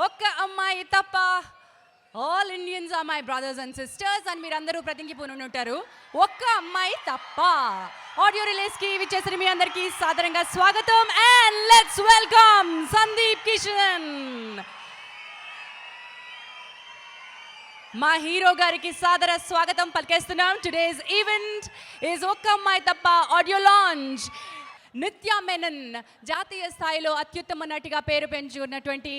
ఒక్క అమ్మాయి తప్ప all Indians are my brothers and sisters అని మీరందరూ ప్రతింగిపోయి ఉంటారు. ఒక్క అమ్మాయి తప్ప ఆడియో రిలీజ్ కి విచ్చేసిన మీ అందరికీ సాదరంగా స్వాగతం and let's welcome Sandeep Kishan. మా హీరో గారికి సాదర స్వాగతం పలికేస్తున్నాం. టుడేస్ ఈవెంట్ ఈజ్ ఒక్క అమ్మాయి తప్ప ఆడియో లాంచ్. నిత్యా మెనన్, జాతీయ స్థాయిలో అత్యుత్తమ నటిగా పేరు పెంచుకున్నటువంటి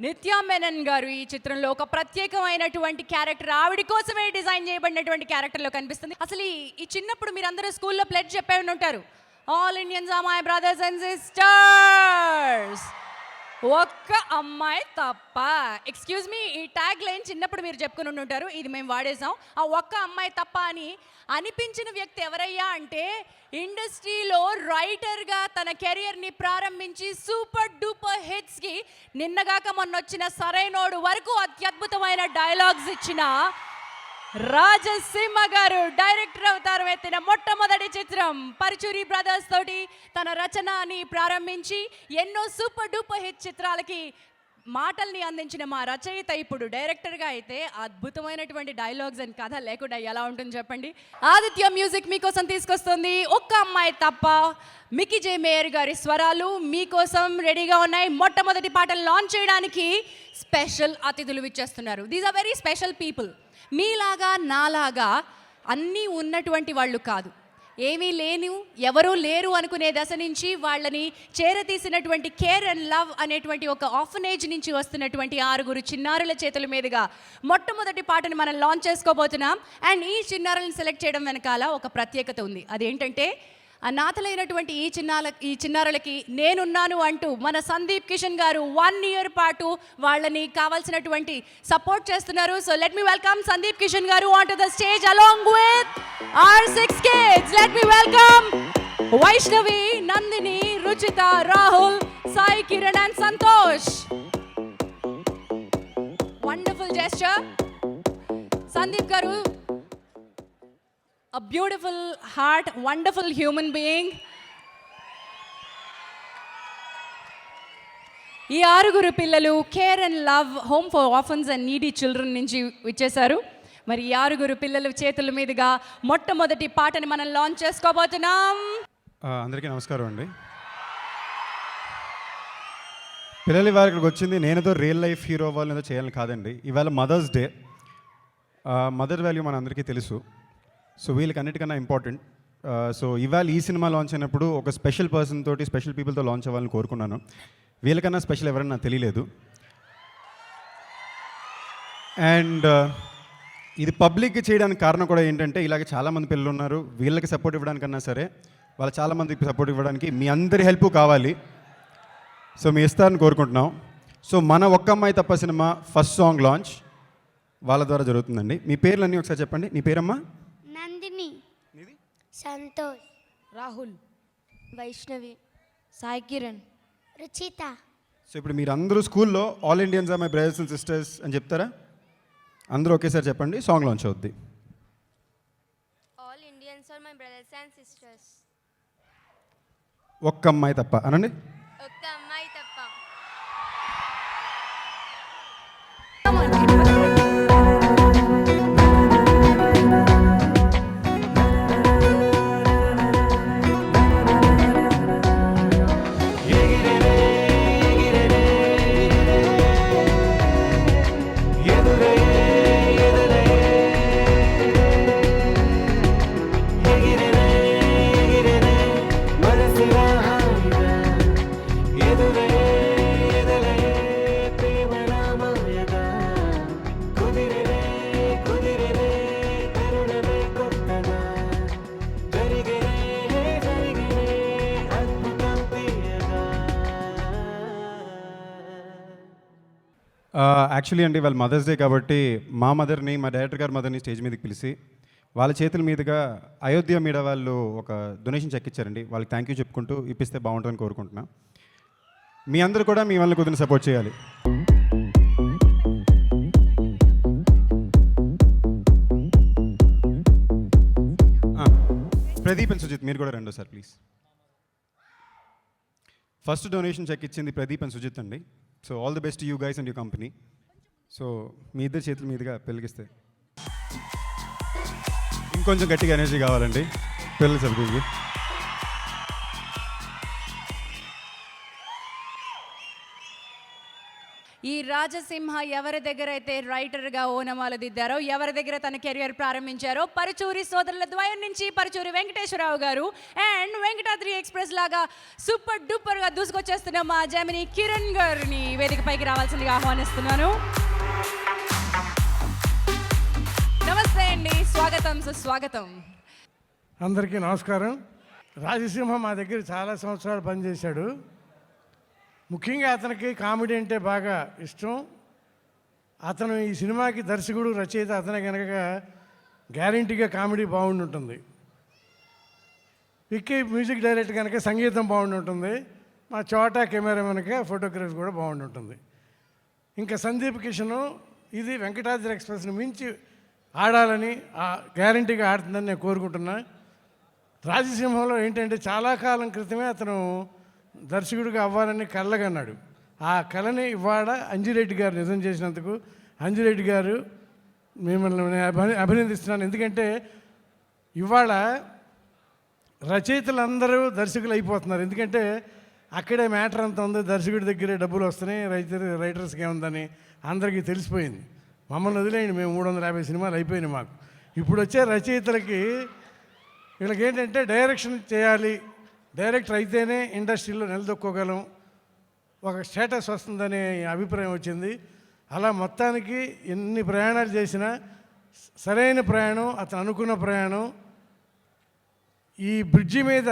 నిత్యా మెనన్ గారు ఈ చిత్రంలో ఒక ప్రత్యేకమైనటువంటి క్యారెక్టర్, ఆవిడ కోసమే డిజైన్ చేయబడినటువంటి క్యారెక్టర్లో కనిపిస్తుంది. అసలు ఈ చిన్నప్పుడు మీరు అందరూ స్కూల్లో ప్లెడ్జ్ చెప్పే ఉంటారు, all Indians are my brothers and sisters, ఒక్క అమ్మాయి తప్ప. ఎక్స్క్యూజ్ మీ, ఈ ట్యాగ్ లైన్ చిన్నప్పుడు మీరు చెప్పుకుని ఉంటారు, ఇది మేము వాడేసాం. ఆ ఒక్క అమ్మాయి తప్ప అని అనిపించిన వ్యక్తి ఎవరయ్యా అంటే, ఇండస్ట్రీలో రైటర్గా తన కెరియర్ని ప్రారంభించి సూపర్ డూపర్ హిట్స్కి నిన్నగాక మొన్న వచ్చిన సరైనోడు వరకు అత్యద్భుతమైన డైలాగ్స్ ఇచ్చిన రాజసింహ గారు డైరెక్టర్ అవతారం ఎత్తిన మొట్టమొదటి చిత్రం పరుచూరి బ్రదర్స్ తోటి తన రచనని ప్రారంభించి ఎన్నో సూపర్ డూపర్ హిట్ చిత్రాలకి మాటల్ని అందించిన మా రచయిత ఇప్పుడు డైరెక్టర్గా అయితే అద్భుతమైనటువంటి డైలాగ్స్ అండ్ కథ లేకుండా ఎలా ఉంటుంది చెప్పండి. ఆదిత్య మ్యూజిక్ మీకోసం తీసుకొస్తుంది ఒక్క అమ్మాయి తప్ప. మికీ జే మేయర్ గారి స్వరాలు మీకోసం రెడీగా ఉన్నాయి. మొట్టమొదటి పాటలు లాంచ్ చేయడానికి స్పెషల్ అతిథులు విచ్చేస్తున్నారు. These are very special people. మీలాగా నాలాగా అన్నీ ఉన్నటువంటి వాళ్ళు కాదు, ఏమీ లేని ఎవరూ లేరు అనుకునే దశ నుంచి వాళ్ళని చేరతీసినటువంటి కేర్ అండ్ లవ్ అనేటువంటి ఒక ఆర్ఫనేజ్ నుంచి వస్తున్నటువంటి 6 చిన్నారుల చేతుల మీదుగా మొట్టమొదటి పాటను మనం లాంచ్ చేసుకోబోతున్నాం. అండ్ ఈ చిన్నారులను సెలెక్ట్ చేయడం వెనకాల ఒక ప్రత్యేకత ఉంది. అదేంటంటే, అనాథలైనటువంటి ఈ చిన్నారులకి నేనున్నాను అంటూ మన సందీప్ కిషన్ గారు 1 year పాటు వాళ్ళని కావాల్సినటువంటి సపోర్ట్ చేస్తున్నారు. So let me welcome Sandeep Kishan గారు on to the stage along with our 6 kids. Let me welcome Vaishnavi, Nandini, Ruchita, Rahul, Sai Kiran and Santosh. Wonderful gesture. Sandeep గారు, a beautiful heart, wonderful human being. ఈ 6 పిల్లలు care and love home for orphans and needy children నుంచి వచ్చేసారు. మరి ఈ 6 పిల్లల చేతుల మీదుగా మొట్టమొదటి పాటని మనం లాంచ్ చేసుకోబోతున్నాం. అందరికీ నమస్కారం అండి. పిల్లలు ఇవాళ ఇక్కడికి వచ్చింది నేనేదో రియల్ లైఫ్ హీరో వాళ్ళు ఏదో చేయాలని కాదండి. ఇవాళ మదర్స్ డే. మదర్ వాల్యూ మన అందరికీ తెలుసు. సో వీళ్ళకి అన్నిటికన్నా ఇంపార్టెంట్. సో ఇవాళ ఈ సినిమా లాంచ్ అయినప్పుడు ఒక స్పెషల్ పర్సన్ తోటి, స్పెషల్ పీపుల్తో లాంచ్ అవ్వాలని కోరుకున్నాను. వీళ్ళకన్నా స్పెషల్ ఎవరన్నా నాకు తెలియలేదు. అండ్ ఇది పబ్లిక్కి చేయడానికి కారణం కూడా ఏంటంటే, ఇలాగ చాలామంది పిల్లలు ఉన్నారు, వీళ్ళకి సపోర్ట్ ఇవ్వడానికన్నా సరే వాళ్ళ చాలామందికి సపోర్ట్ ఇవ్వడానికి మీ అందరి హెల్ప్ కావాలి. సో మీ ఇస్తారని కోరుకుంటున్నాం. సో మన ఒక్క అమ్మాయి తప్ప సినిమా ఫస్ట్ సాంగ్ లాంచ్ వాళ్ళ ద్వారా జరుగుతుందండి. మీ పేర్లన్నీ ఒకసారి చెప్పండి. నీ పేరమ్మా? నందిని, సంతోష్, రాహుల్, వైష్ణవి, సాయి కిరణ్, రుచిత. సో ఇప్పుడు మీరు అందరూ స్కూల్లో all Indians are my brothers and sisters అని చెప్తారా? అందరూ ఒకేసారి చెప్పండి, సాంగ్ లాంచ్ అవుద్ది. All Indians are my brothers and sisters. ఒక్క అమ్మాయి తప్ప అనండి. ఒక్క అమ్మాయి తప్ప. యాక్చువల్లీ అండి వాళ్ళ మదర్స్ డే కాబట్టి మా మదర్ని, మా డైరెక్టర్ గారి మదర్ని స్టేజ్ మీదకి పిలిచి వాళ్ళ చేతుల మీదుగా అయోధ్య మీడియా వాళ్ళు ఒక డొనేషన్ చెక్ ఇచ్చారండి. వాళ్ళకి థ్యాంక్ యూ చెప్పుకుంటూ ఇప్పిస్తే బాగుంటుందని కోరుకుంటున్నా. మీ అందరూ కూడా మీ వాళ్ళని కుదిరిన సపోర్ట్ చేయాలి. ప్రదీప్ అండ్ సుజిత్, మీరు కూడా రండి sir please. First donation cheque ఇచ్చింది ప్రదీప్ అండ్ సుజిత్ అండి. So all the best you guys and you company. సో మీ ఇద్దరు చేతుల మీదుగా పెళ్ళికిస్తే ఇంకొంచెం గట్టిగా ఎనర్జీ కావాలండి పెళ్ళి సభ్యులకి. ఈ రాజసింహ ఎవరి దగ్గర అయితే రైటర్గా ఓనమాలు దిద్దారో, ఎవరి దగ్గర తన కెరియర్ ప్రారంభించారో, పరుచూరి సోదరుల ద్వయం నుంచి పరుచూరి వెంకటేశ్వరరావు గారు అండ్ వెంకటాద్రి ఎక్స్ప్రెస్ లాగా సూపర్ డూపర్గా దూసుకొచ్చేస్తున్న మా జమిని కిరణ్ గారిని వేదికపైకి రావాల్సిందిగా ఆహ్వానిస్తున్నాను. నమస్తే అండి, స్వాగతం సుస్వాగతం. అందరికీ నమస్కారం. రాజసింహ మా దగ్గర చాలా సంవత్సరాలు పనిచేశాడు. ముఖ్యంగా అతనికి కామెడీ అంటే బాగా ఇష్టం. అతను ఈ సినిమాకి దర్శకుడు రచయిత అతనే కనుక గ్యారంటీగా కామెడీ బాగుండి ఉంటుంది. విక్కీ మ్యూజిక్ డైరెక్టర్ కనుక సంగీతం బాగుండి ఉంటుంది. మా చోటా కెమెరామెన్గా ఫోటోగ్రఫీ కూడా బాగుండి ఉంటుంది. ఇంకా సందీప్ కిషను ఇది వెంకటాద్రి ఎక్స్ప్రెస్ని మించి ఆడాలని గ్యారంటీగా ఆడుతుందని నేను కోరుకుంటున్నా. రాజసింహంలో ఏంటంటే చాలా కాలం క్రితమే అతను దర్శకుడిగా అవ్వాలని కలగన్నాడు. ఆ కళని ఇవాళ అంజిరెడ్డి గారు నిజం చేసినందుకు అంజిరెడ్డి గారు మిమ్మల్ని నేను అభినందిస్తున్నాను. ఎందుకంటే ఇవాళ రచయితలందరూ దర్శకులు అయిపోతున్నారు. ఎందుకంటే అక్కడే మ్యాటర్ అంత ఉంది, దర్శకుడి దగ్గరే డబ్బులు వస్తున్నాయి, రైటర్స్కి ఏముందని అందరికీ తెలిసిపోయింది. మమ్మల్ని వదిలేయండి, మేము 350 సినిమాలు అయిపోయినాయి మాకు. ఇప్పుడు వచ్చే రచయితలకి వీళ్ళకి ఏంటంటే డైరెక్షన్ చేయాలి, డైరెక్టర్ అయితేనే ఇండస్ట్రీలో నిలదొక్కోగలం, ఒక స్టేటస్ వస్తుందనే అభిప్రాయం వచ్చింది. అలా మొత్తానికి ఎన్ని ప్రయాణాలు చేసినా సరైన ప్రయాణం అతను అనుకున్న ప్రయాణం. ఈ బ్రిడ్జి మీద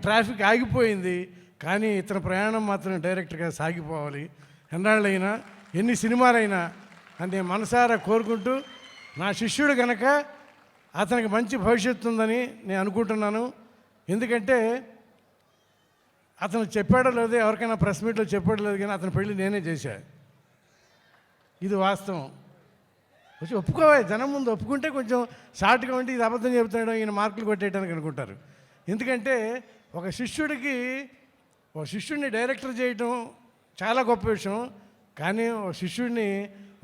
ట్రాఫిక్ ఆగిపోయింది, కానీ ఇతని ప్రయాణం మాత్రం డైరెక్ట్గా సాగిపోవాలి. ఎన్నాళ్ళైనా ఎన్ని సినిమాలైనా అని నేను మనసారా కోరుకుంటూ, నా శిష్యుడు కనుక అతనికి మంచి భవిష్యత్తు ఉందని నేను అనుకుంటున్నాను. ఎందుకంటే అతను చెప్పాడో లేదో, ఎవరికైనా ప్రెస్ మీట్లో చెప్పాడో లేదు, కానీ అతని పెళ్ళి నేనే చేశాను. ఇది వాస్తవం. వచ్చి ఒప్పుకోవాలి, జనం ముందు ఒప్పుకుంటే కొంచెం షార్ట్గా ఉంటే ఇది అబద్ధం చెబుతాడు, ఈయన మార్కులు కొట్టేయడానికి అనుకుంటారు. ఎందుకంటే ఒక శిష్యుడిని డైరెక్టర్ చేయడం చాలా గొప్ప విషయం. కానీ ఒక శిష్యుడిని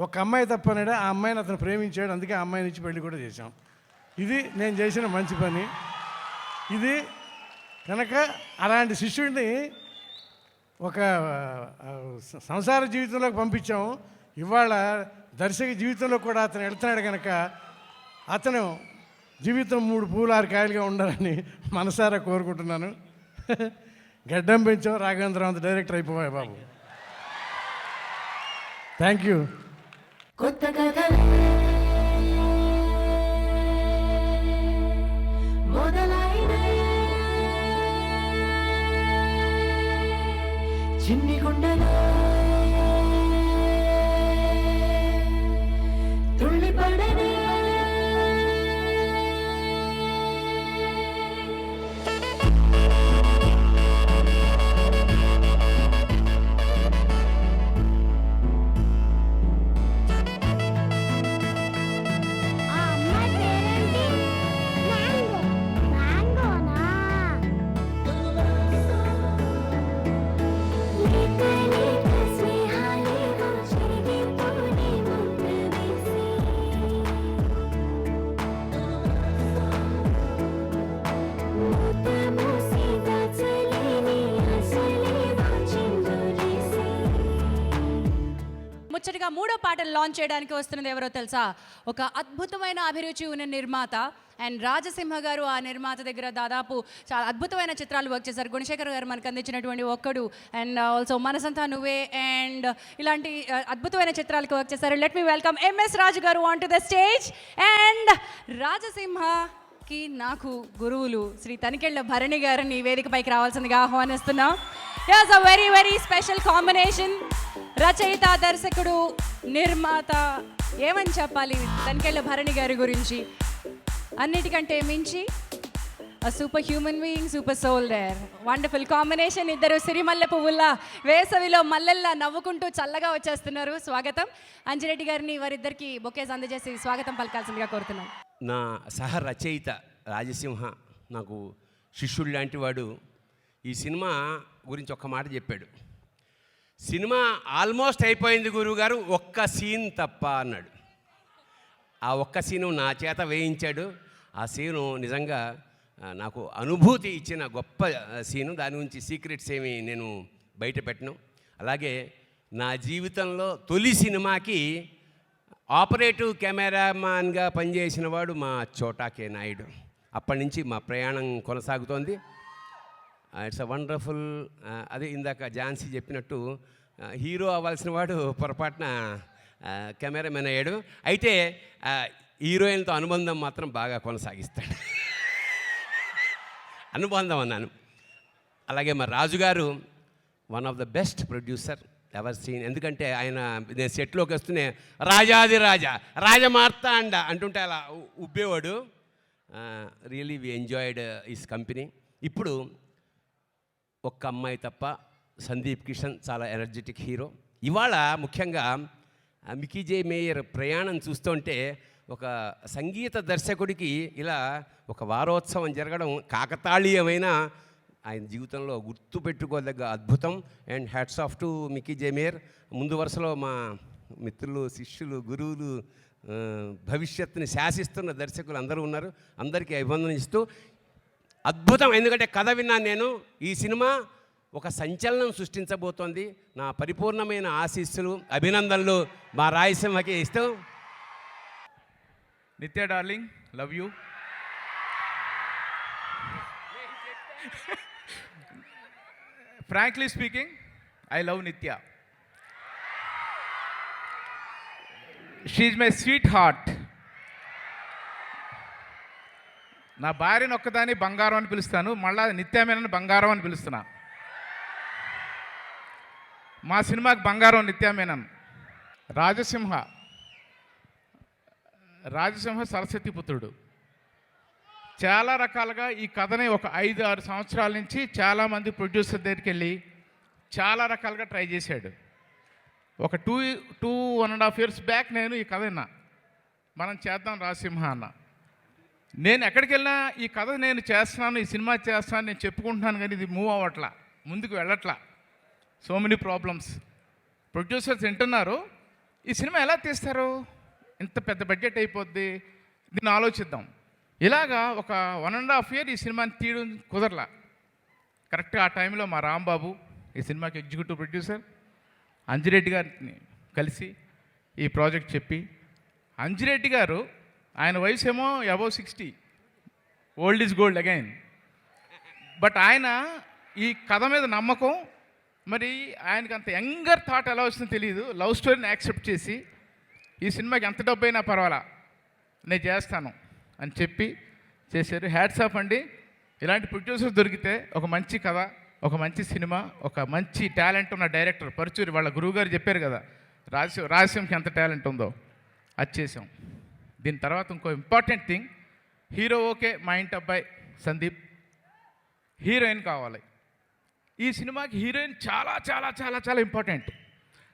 ఒక అమ్మాయి తప్పనాడు, ఆ అమ్మాయిని అతను ప్రేమించాడు, అందుకే ఆ అమ్మాయిని ఇచ్చి పెళ్లి కూడా చేశాం. ఇది నేను చేసిన మంచి పని. ఇది కనుక అలాంటి శిష్యుడిని ఒక సంసార జీవితంలోకి పంపించాము. ఇవాళ దర్శక జీవితంలో కూడా అతను వెళ్తున్నాడు కనుక అతను జీవితం 3 పూలు 6 కాయలుగా ఉండాలని మనసారా కోరుకుంటున్నాను. గడ్డం పెంచాం, రాఘవేంద్రరావు అంత డైరెక్టర్ అయిపోయాయి బాబు. Thank you. కొత్త కథ చిన్ని గుండెలో తుళ్ళిపడనే ముచ్చటగా 3వ పాటను లాంచ్ చేయడానికి వస్తున్నది ఎవరో తెలుసా? ఒక అద్భుతమైన అభిరుచి ఉన్న నిర్మాత అండ్ రాజసింహ గారు. ఆ నిర్మాత దగ్గర దాదాపు చాలా అద్భుతమైన చిత్రాలు వర్క్ చేశారు. గుణశేఖర్ గారు మనకు అందించినటువంటి ఒక్కడు అండ్ ఆల్సో మనసంతా నువ్వే అండ్ ఇలాంటి అద్భుతమైన చిత్రాలకు వర్క్ చేశారు. Let me welcome MS Raju గారు on to the stage. And రాజసింహకి నాకు గురువులు శ్రీ తనికెళ్ళ భరణి గారిని వేదికపైకి రావాల్సిందిగా ఆహ్వానిస్తున్నాం. It's a very very special combination. రచయిత, దర్శకుడు, నిర్మాత, ఏమని చెప్పాలి తనికెళ్ళ భరణి గారి గురించి? అన్నిటికంటే మించి super human being, super soul there. Wonderful combination. ఇద్దరు సిరిమల్లె పువ్వుల్లా వేసవిలో మల్లెల్లా నవ్వుకుంటూ చల్లగా వచ్చేస్తున్నారు. స్వాగతం. అంజిరెడ్డి గారిని వారిద్దరికి బొకేస్ అందజేసి స్వాగతం పలకాల్సిందిగా కోరుతున్నాను. నా సహ రచయిత రాజసింహ నాకు శిష్యుడు లాంటి వాడు. ఈ సినిమా గురించి ఒక్క మాట చెప్పాడు. సినిమా ఆల్మోస్ట్ అయిపోయింది గురువుగారు, ఒక్క సీన్ తప్ప అన్నాడు. ఆ ఒక్క సీను నా చేత వేయించాడు. ఆ సీను నిజంగా నాకు అనుభూతి ఇచ్చిన గొప్ప సీను. దాని గురించి సీక్రెట్స్ ఏమి నేను బయట పెట్టను. అలాగే నా జీవితంలో తొలి సినిమాకి ఆపరేటివ్ కెమెరామ్యాన్గా పనిచేసిన వాడు మా చోటా కే నాయుడు. అప్పటి నుంచి మా ప్రయాణం కొనసాగుతోంది. It's a wonderful. అదే ఇందాక ఝాన్సీ చెప్పినట్టు హీరో అవ్వాల్సిన వాడు పొరపాటున కెమెరామెన్ అయ్యాడు. అయితే హీరోయిన్తో అనుబంధం మాత్రం బాగా కొనసాగిస్తాడు. అనుబంధం అన్నాను. అలాగే మా రాజుగారు one of the best producer ever seen. ఎందుకంటే ఆయన నేను సెట్లోకి వస్తూనే రాజాది రాజా రాజమార్తాండ అంటుంటే అలా ఉబ్బేవాడు. Really we enjoyed his company. ఇప్పుడు ఒక్క అమ్మాయి తప్ప సందీప్ కిషన్ చాలా ఎనర్జెటిక్ హీరో. ఇవాళ ముఖ్యంగా మికీ జే మేయర్ ప్రయాణం చూస్తుంటే ఒక సంగీత దర్శకుడికి ఇలా ఒక వారోత్సవం జరగడం కాకతాళీయమైన ఆయన జీవితంలో గుర్తుపెట్టుకోదగ్గ అద్భుతం. And hats off to Mickey J mayor. ముందు వరుసలో మా మిత్రులు, శిష్యులు, గురువులు, భవిష్యత్తుని శాసిస్తున్న దర్శకులు అందరూ ఉన్నారు. అందరికీ అభినందనిస్తూ అద్భుతం. ఎందుకంటే కథ విన్నాను నేను. ఈ సినిమా ఒక సంచలనం సృష్టించబోతోంది. నా పరిపూర్ణమైన ఆశీస్సులు, అభినందనలు మా రాయలసీమకి ఇస్తూ. Nithya darling, love you. Frankly speaking, I love Nithya. She's my sweet heart. నా భార్యను ఒక్కదాన్ని బంగారం అని పిలుస్తాను, మళ్ళా నిత్యామేనని బంగారం అని పిలుస్తున్నా. మా సినిమాకి బంగారం నిత్యామేనన్. రాజసింహ సరస్వతి పుత్రుడు. చాలా రకాలుగా ఈ కథని ఒక 5-6 సంవత్సరాల నుంచి చాలామంది ప్రొడ్యూసర్ దగ్గరికి వెళ్ళి చాలా రకాలుగా ట్రై చేశాడు. ఒక 2.5 years బ్యాక్ నేను ఈ కథ విన్నా, మనం చేద్దాం రాజసింహ అన్న. నేను ఎక్కడికి వెళ్ళినా ఈ కథ నేను చేస్తున్నాను, ఈ సినిమా చేస్తున్నాను నేను చెప్పుకుంటున్నాను, కానీ ఇది మూవ్ అవ్వట్లా, ముందుకు వెళ్ళట్లా. So many problems. ప్రొడ్యూసర్స్ వింటున్నారు, ఈ సినిమా ఎలా తీస్తారు, ఇంత పెద్ద బడ్జెట్ అయిపోద్ది, దీన్ని ఆలోచిద్దాం. ఇలాగా ఒక 1.5 year ఈ సినిమాని తీయడం కుదరలా. కరెక్ట్గా ఆ టైంలో మా రాంబాబు ఈ సినిమాకి ఎగ్జిక్యూటివ్ ప్రొడ్యూసర్ అంజిరెడ్డి గారిని కలిసి ఈ ప్రాజెక్ట్ చెప్పి, అంజిరెడ్డి గారు ఆయన వయసు ఏమో above 60, old is gold again. But ఆయన ఈ కథ మీద నమ్మకం, మరి ఆయనకి అంత యంగర్ థాట్ ఎలా వచ్చిందో తెలియదు. లవ్ స్టోరీని యాక్సెప్ట్ చేసి ఈ సినిమాకి ఎంత డబ్బు అయినా పర్వాలా నేను చేస్తాను అని చెప్పి చేశారు. హ్యాట్స్ ఆఫ్ అండి. ఇలాంటి ప్రొడ్యూసర్స్ దొరికితే ఒక మంచి కథ, ఒక మంచి సినిమా, ఒక మంచి టాలెంట్ ఉన్న డైరెక్టర్ పరుచూరి వాళ్ళ గురువుగారు చెప్పారు కదా రాజసింహకి ఎంత టాలెంట్ ఉందో, అది చేసాం. దీని తర్వాత ఇంకో ఇంపార్టెంట్ థింగ్, హీరో ఓకే, మా ఇంటి అబ్బాయి సందీప్. హీరోయిన్ కావాలి. ఈ సినిమాకి హీరోయిన్ చాలా చాలా చాలా చాలా important.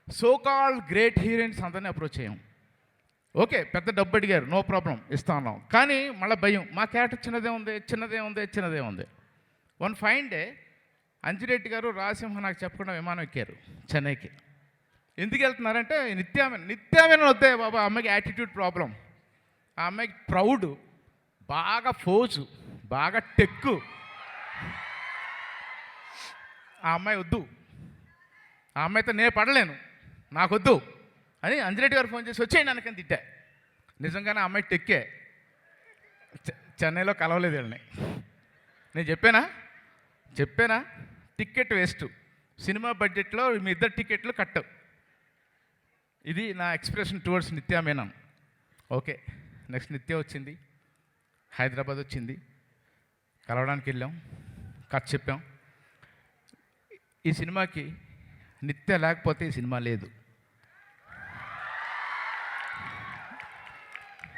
So called great heroines అందరినీ అప్రోచ్ చేయం. ఓకే, పెద్ద డబ్బు అడిగారు, నో ప్రాబ్లం, ఇస్తా ఉన్నాం. కానీ మళ్ళీ భయం, మా క్యారెక్టర్ చిన్నదే ఉంది. వన్ ఫైన్ డే అంజిరెడ్డి గారు రాజసింహ నాకు చెప్పకుండా విమానం ఎక్కారు చెన్నైకి. ఎందుకు వెళ్తున్నారంటే నిత్యామేనన్ వద్దే బాబా, ఆ అమ్మాయికి యాటిట్యూడ్ ప్రాబ్లం, ఆ అమ్మాయికి ప్రౌడ్, బాగా ఫోజు, బాగా టెక్కు, ఆ అమ్మాయి వద్దు, ఆ అమ్మాయితో నేను పడలేను, నాకొద్దు అని అంజిరెడ్డి గారు ఫోన్ చేసి వచ్చేయండి అనకని తిట్టా. నిజంగానే ఆ అమ్మాయి టెక్కే. చెన్నైలో కలవలేదు వీళ్ళని. నేను చెప్పానా టికెట్ వేస్ట్, సినిమా బడ్జెట్లో మీ ఇద్దరు టికెట్లు కట్. ఇది నా expression towards Nithya Menen. Okay, next నిత్య వచ్చింది, హైదరాబాద్ వచ్చింది, కలవడానికి వెళ్ళాం, కథ చెప్పాం. ఈ సినిమాకి నిత్య లేకపోతే ఈ సినిమా లేదు.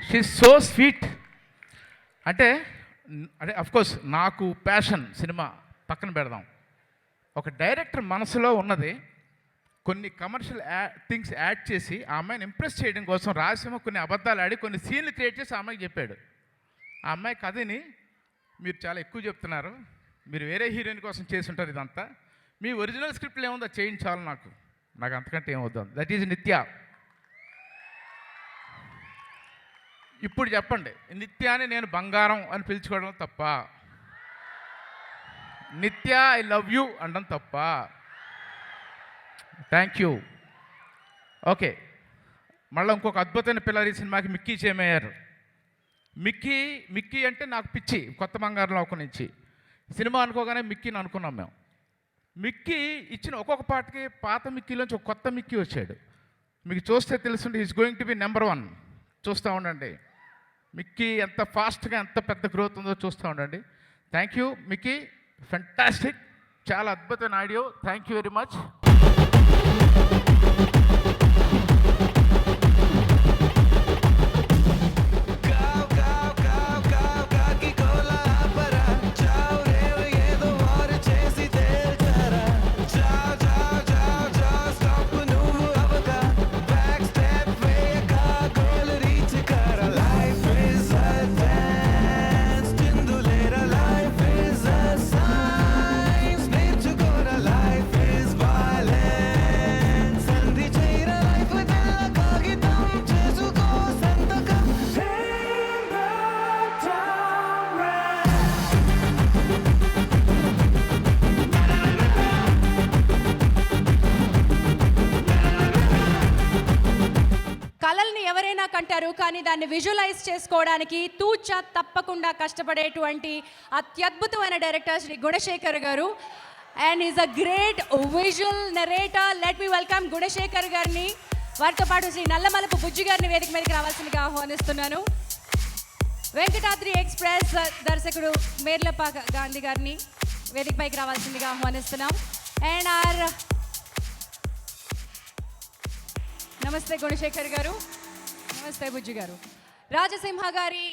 She so sweet. అంటే అఫ్కోర్స్ నాకు ప్యాషన్ సినిమా పక్కన పెడదాం. ఒక డైరెక్టర్ మనసులో ఉన్నది కొన్ని కమర్షియల్ థింగ్స్ యాడ్ చేసి ఆ అమ్మాయిని ఇంప్రెస్ చేయడం కోసం రాజసింహ కొన్ని అబద్ధాలు ఆడి కొన్ని సీన్లు క్రియేట్ చేసి ఆ అమ్మాయికి చెప్పాడు. ఆ అమ్మాయి కథని మీరు చాలా ఎక్కువ చెప్తున్నారు, మీరు వేరే హీరోయిన్ కోసం చేసి ఉంటారు, ఇదంతా మీ ఒరిజినల్ స్క్రిప్ట్లో ఏముందో చేయించాలి నాకు నాకు అంతకంటే ఏం వద్దాం. దట్ ఈజ్ నిత్య. ఇప్పుడు చెప్పండి, నిత్యాన్ని నేను బంగారం అని పిలుచుకోవడం తప్ప? నిత్య ఐ లవ్ యూ అనడం తప్ప? Thank you. ఓకే, మళ్ళీ ఇంకొక అద్భుతమైన పిల్లలు ఈ సినిమాకి మిక్కీ చేయమయ్యారు. మిక్కీ అంటే నాకు పిచ్చి. కొత్త బంగారం లోకం నుంచి సినిమా అనుకోగానే మిక్కీని అనుకున్నాం మేము. మిక్కీ ఇచ్చిన ఒక్కొక్క పాటకి పాత మిక్కీలోంచి ఒక కొత్త మిక్కీ వచ్చాడు. మీకు చూస్తే తెలుస్తుంటే is going to be number 1. చూస్తూ ఉండండి మిక్కీ ఎంత ఫాస్ట్గా ఎంత పెద్ద గ్రోత్ ఉందో చూస్తూ ఉండండి. థ్యాంక్ యూ మిక్కీ, ఫెంటాస్టిక్, చాలా అద్భుతమైన audio. Thank you very much. కళల్ని ఎవరైనా కంటారు, కానీ దాన్ని విజువలైజ్ చేసుకోవడానికి తూచా తప్పకుండా కష్టపడేటువంటి అత్యద్భుతమైన డైరెక్టర్ శ్రీ గుణశేఖర్ గారు. And is a great visual narrator. Let me welcome Gunasekhar గారిని. వారితో పాటు శ్రీ నల్లమలపు బుజ్జి గారిని వేదిక మీదకి రావాల్సిందిగా ఆహ్వానిస్తున్నాను. వెంకటాద్రి ఎక్స్ప్రెస్ దర్శకుడు మేర్లపాక గాంధీ గారిని వేదికపైకి రావాల్సిందిగా ఆహ్వానిస్తున్నాం. అండ్ నమస్తే గుణశేఖర్ గారు. నమస్తే బుజ్జి గారు. రాజసింహ గారి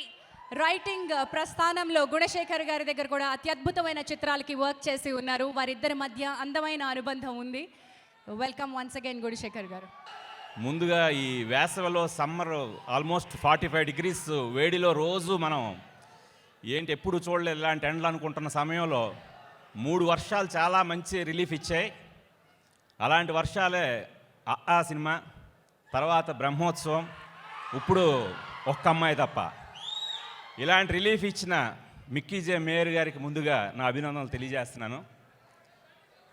రైటింగ్ ప్రస్థానంలో గుణశేఖర్ గారి దగ్గర కూడా అత్యద్భుతమైన చిత్రాలకి వర్క్ చేసి ఉన్నారు. వారిద్దరి మధ్య అందమైన అనుబంధం ఉంది. వెల్కమ్ వన్స్ అగైన్ గుణశేఖర్ గారు. ముందుగా ఈ వేసవిలో సమ్మర్ ఆల్మోస్ట్ 45 degrees వేడిలో రోజు మనం ఏంటి ఎప్పుడు చూడలేదు ఇలాంటి ఎండలు అనుకుంటున్న సమయంలో 3 వర్షాలు చాలా మంచి రిలీఫ్ ఇచ్చాయి. అలాంటి వర్షాలే ఆ సినిమా, తర్వాత బ్రహ్మోత్సవం, ఇప్పుడు ఒక్క అమ్మాయి తప్ప. ఇలాంటి రిలీఫ్ ఇచ్చిన మిక్కీ జే మేయర్ గారికి ముందుగా నా అభినందనలు తెలియజేస్తున్నాను.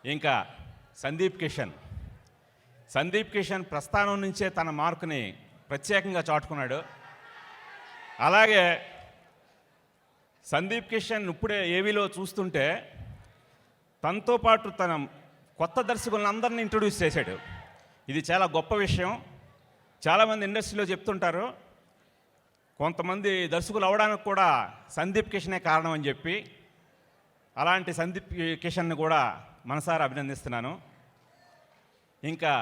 ఇంకా సందీప్ కిషన్ ప్రస్థానం నుంచే తన మార్కుని ప్రత్యేకంగా చాటుకున్నాడు. అలాగే సందీప్ కిషన్ ఇప్పుడే ఏవీలో చూస్తుంటే తనతో పాటు తన కొత్త దర్శకులను అందరినీ ఇంట్రొడ్యూస్ చేశాడు. ఇది చాలా గొప్ప విషయం. చాలామంది ఇండస్ట్రీలో చెప్తుంటారు కొంతమంది దర్శకులు అవడానికి కూడా సందీప్ కిషనే కారణం అని చెప్పి. అలాంటి సందీప్ కిషన్ని కూడా మనసారా అభినందిస్తున్నాను. ఇంకా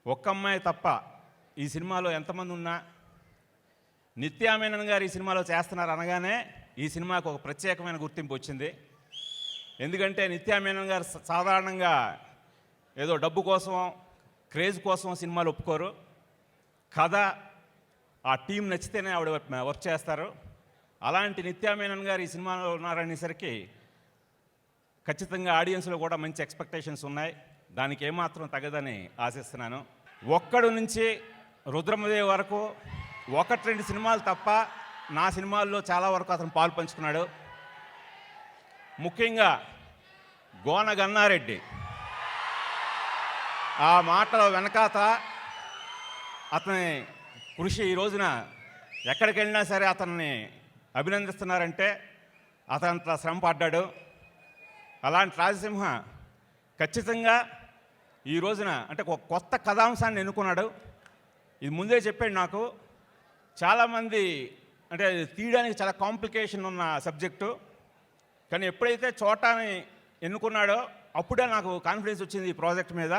ఒక్క అమ్మాయి తప్ప ఈ సినిమాలో ఎంతమంది ఉన్నా నిత్యా మేనన్ గారు ఈ సినిమాలో చేస్తున్నారు అనగానే ఈ సినిమాకు ఒక ప్రత్యేకమైన గుర్తింపు వచ్చింది. ఎందుకంటే నిత్యా మేనన్ గారు సాధారణంగా ఏదో డబ్బు కోసం క్రేజ్ కోసం సినిమాలు ఒప్పుకోరు. కథ ఆ టీం నచ్చితేనే ఆవిడ వర్క్ చేస్తారు. అలాంటి నిత్యా మేనన్ గారు ఈ సినిమాలో ఉన్నారనేసరికి ఖచ్చితంగా ఆడియన్స్లో కూడా మంచి ఎక్స్పెక్టేషన్స్ ఉన్నాయి. దానికి ఏమాత్రం తగదని ఆశిస్తున్నాను. ఒక్కడు నుంచి రుద్రమదేవి వరకు 1-2 సినిమాలు తప్ప నా సినిమాల్లో చాలా వరకు అతను పాలు పంచుకున్నాడు. ముఖ్యంగా గోన గన్నారెడ్డి ఆ మాటల వెనకాత అతని కృషి ఈ రోజున ఎక్కడికి వెళ్ళినా సరే అతన్ని అభినందిస్తున్నారంటే అతనంత శ్రమ పడ్డాడు. అలాంటి రాజసింహ ఖచ్చితంగా ఈ రోజున అంటే ఒక కొత్త కథాంశాన్ని ఎన్నుకున్నాడు. ఇది ముందే చెప్పాడు నాకు. చాలామంది అంటే తీయడానికి చాలా కాంప్లికేషన్ ఉన్న సబ్జెక్టు, కానీ ఎప్పుడైతే చోటాని ఎన్నుకున్నాడో అప్పుడే నాకు కాన్ఫిడెన్స్ వచ్చింది ఈ ప్రాజెక్ట్ మీద.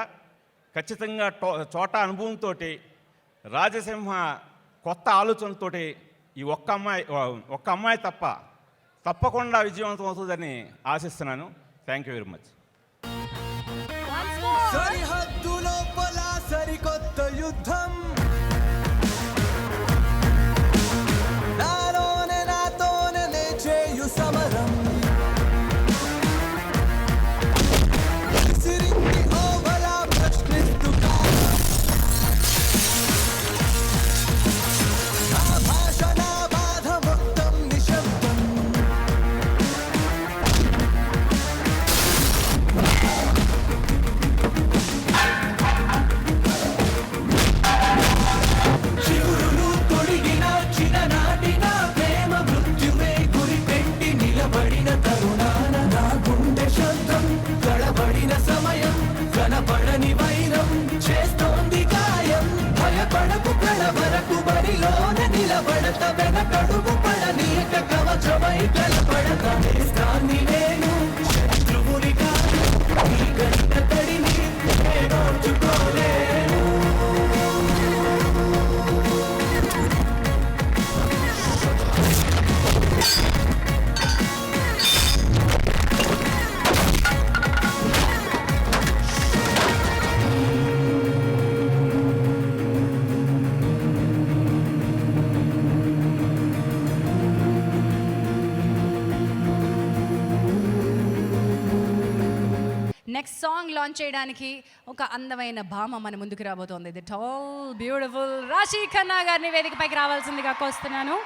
ఖచ్చితంగా చోటా అనుభవంతో రాజసింహ కొత్త ఆలోచనతో ఈ ఒక్క అమ్మాయి తప్పకుండా విజయవంతం అవుతుందని ఆశిస్తున్నాను. Thank you very much. సరిహద్దులోపల సరికొత్త యుద్ధం, నాతోనే చేయు సమరం, సిరింగి ఓవల ప్రశ్నిస్తూ మొదట వెనకడుగు పడనీక కవచమై కనపడతా నేస్తాన్ని నేను శత్రువుని కాదు నీ గంట తడిని నేనోచుకోలేను నెక్స్ట్ సాంగ్ లాంచ్ చేయడానికి ఒక అందమైన భామ మన ముందుకు రాబోతోంది. ది టాల్ బ్యూటిఫుల్ రాశి ఖన్నా గారిని వేదికపైకి రావాల్సిందిగా కోస్తున్నాను.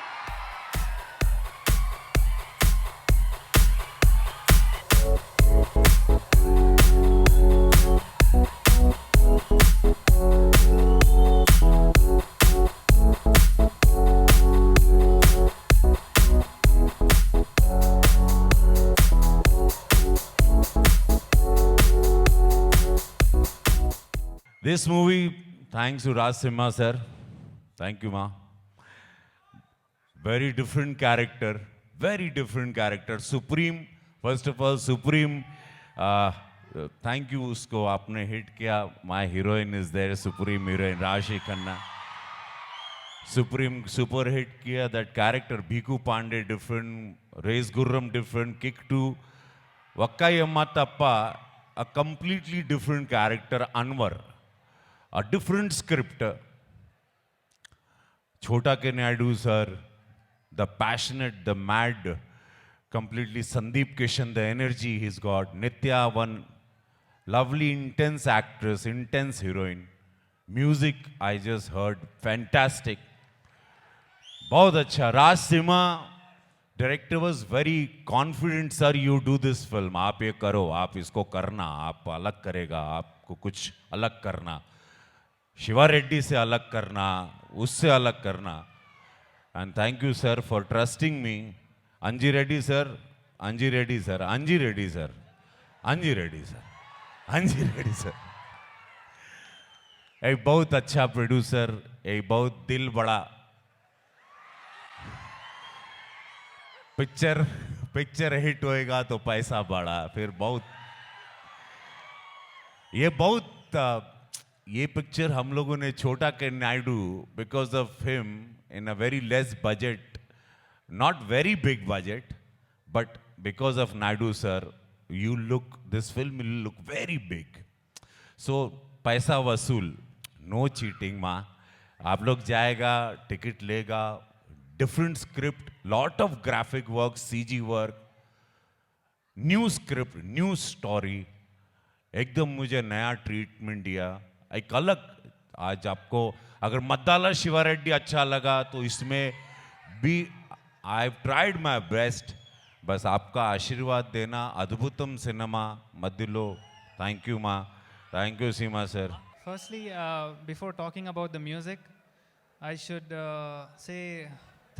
This movie, thanks to Raj Simha sir. Thank you, ma. Very different character. Very different character. Supreme, first of all, Supreme. Thank you, usko aapne hit kiya. My heroine is there, Supreme heroine, Rashi Khanna. Supreme super hit kiya. That character, Bhiku Pandey, different. Race Gurram, different. Kick 2. Vakkai Amma Tappa, a completely different character, Anwar. A different script. Chhota K. Naidu sir, the passionate, the mad, completely Sandeep Kishan, the energy he's got. Nitya, one lovely, intense actress, intense heroine. Music, I just heard, fantastic. Bahut acha. Raj Simha, director was very confident, sir, you do this film. Aap ye karo, aap isko karna, aap alag karega, aapko kuch alag karna. Shiva Reddy से अलग करना, उससे अलग करना. And thank you sir for trusting me. Anji Reddy sir, Anji Reddy sir, Anji Reddy sir, Anji Reddy sir, Anji Reddy sir. एक बहुत अच्छा producer, एक बहुत दिल बड़ा. पिक्चर हिट होएगा तो पैसा बढ़ा, फिर बहुत ये पिक्चर हम लोगों ने छोटा के Naidu because of him in a very less budget, not very big budget, but because of Naidu sir you look, this film will look very big. So पैसा वसूल, नो चीटिंग माँ. आप लोग जाएगा, टिकट लेगा, different script, lot of graphic work, CG work, new script, new story, एकदम मुझे नया ट्रीटमेंट दिया. एक अलग, आज आपको अगर मद्दाला शिवा रेड्डी अच्छा लगा तो इसमें भी I have tried my best. बस आपका आशीर्वाद देना. अद्भुतम सिनेमा मद्दिलो. थैंक यू माँ, thank you Seema sir. Firstly, before talking about the music, I should say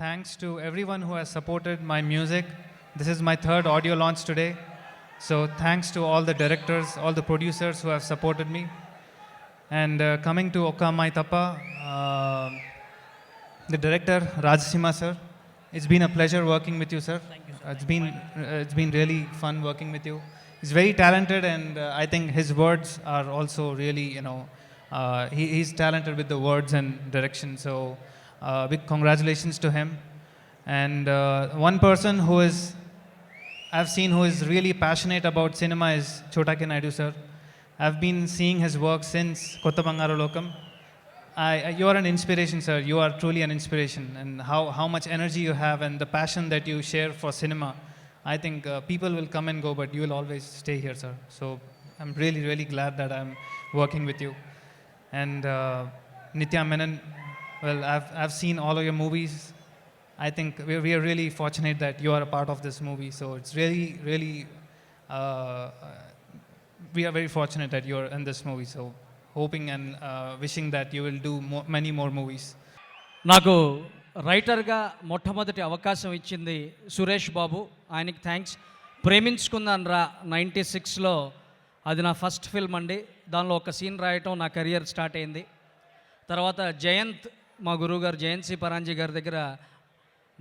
thanks to everyone who has supported my music. This is my third audio launch today. So thanks to all the directors, all the producers who have supported me. And coming to Okka Mai Tappa, the director Raj Simha sir, it's been a pleasure working with you, sir. Thank you, sir. It's been really fun working with you. He's very talented, and I think his words are also really, he's talented with the words and direction. So big congratulations to him. And one person I've seen who is really passionate about cinema is Chhota K. Naidu sir. I've been seeing his work since Kotta Bangaru Lokam. You are an inspiration, sir. You are truly an inspiration. And how much energy you have and the passion that you share for cinema. I think people will come and go, but you will always stay here, sir. So I'm really, really glad that I'm working with you. And Nitya Menon, well, I've seen all of your movies. I think we are really fortunate that you are a part of this movie. So it's really, really, we are very fortunate that you're in this movie. So hoping and wishing that you will do many more movies. నాకు రైటర్గా మొట్టమొదటి అవకాశం ఇచ్చింది సురేష్ బాబు. ఆయనకి thanks. ప్రేమించుకుందాను రా 96లో, అది నా first film అండి. దానిలో ఒక సీన్ రాయటం నా కెరియర్ స్టార్ట్ అయింది. తర్వాత జయంత్, మా గురువుగారు జయంత్ సి పరాంజీ గారి దగ్గర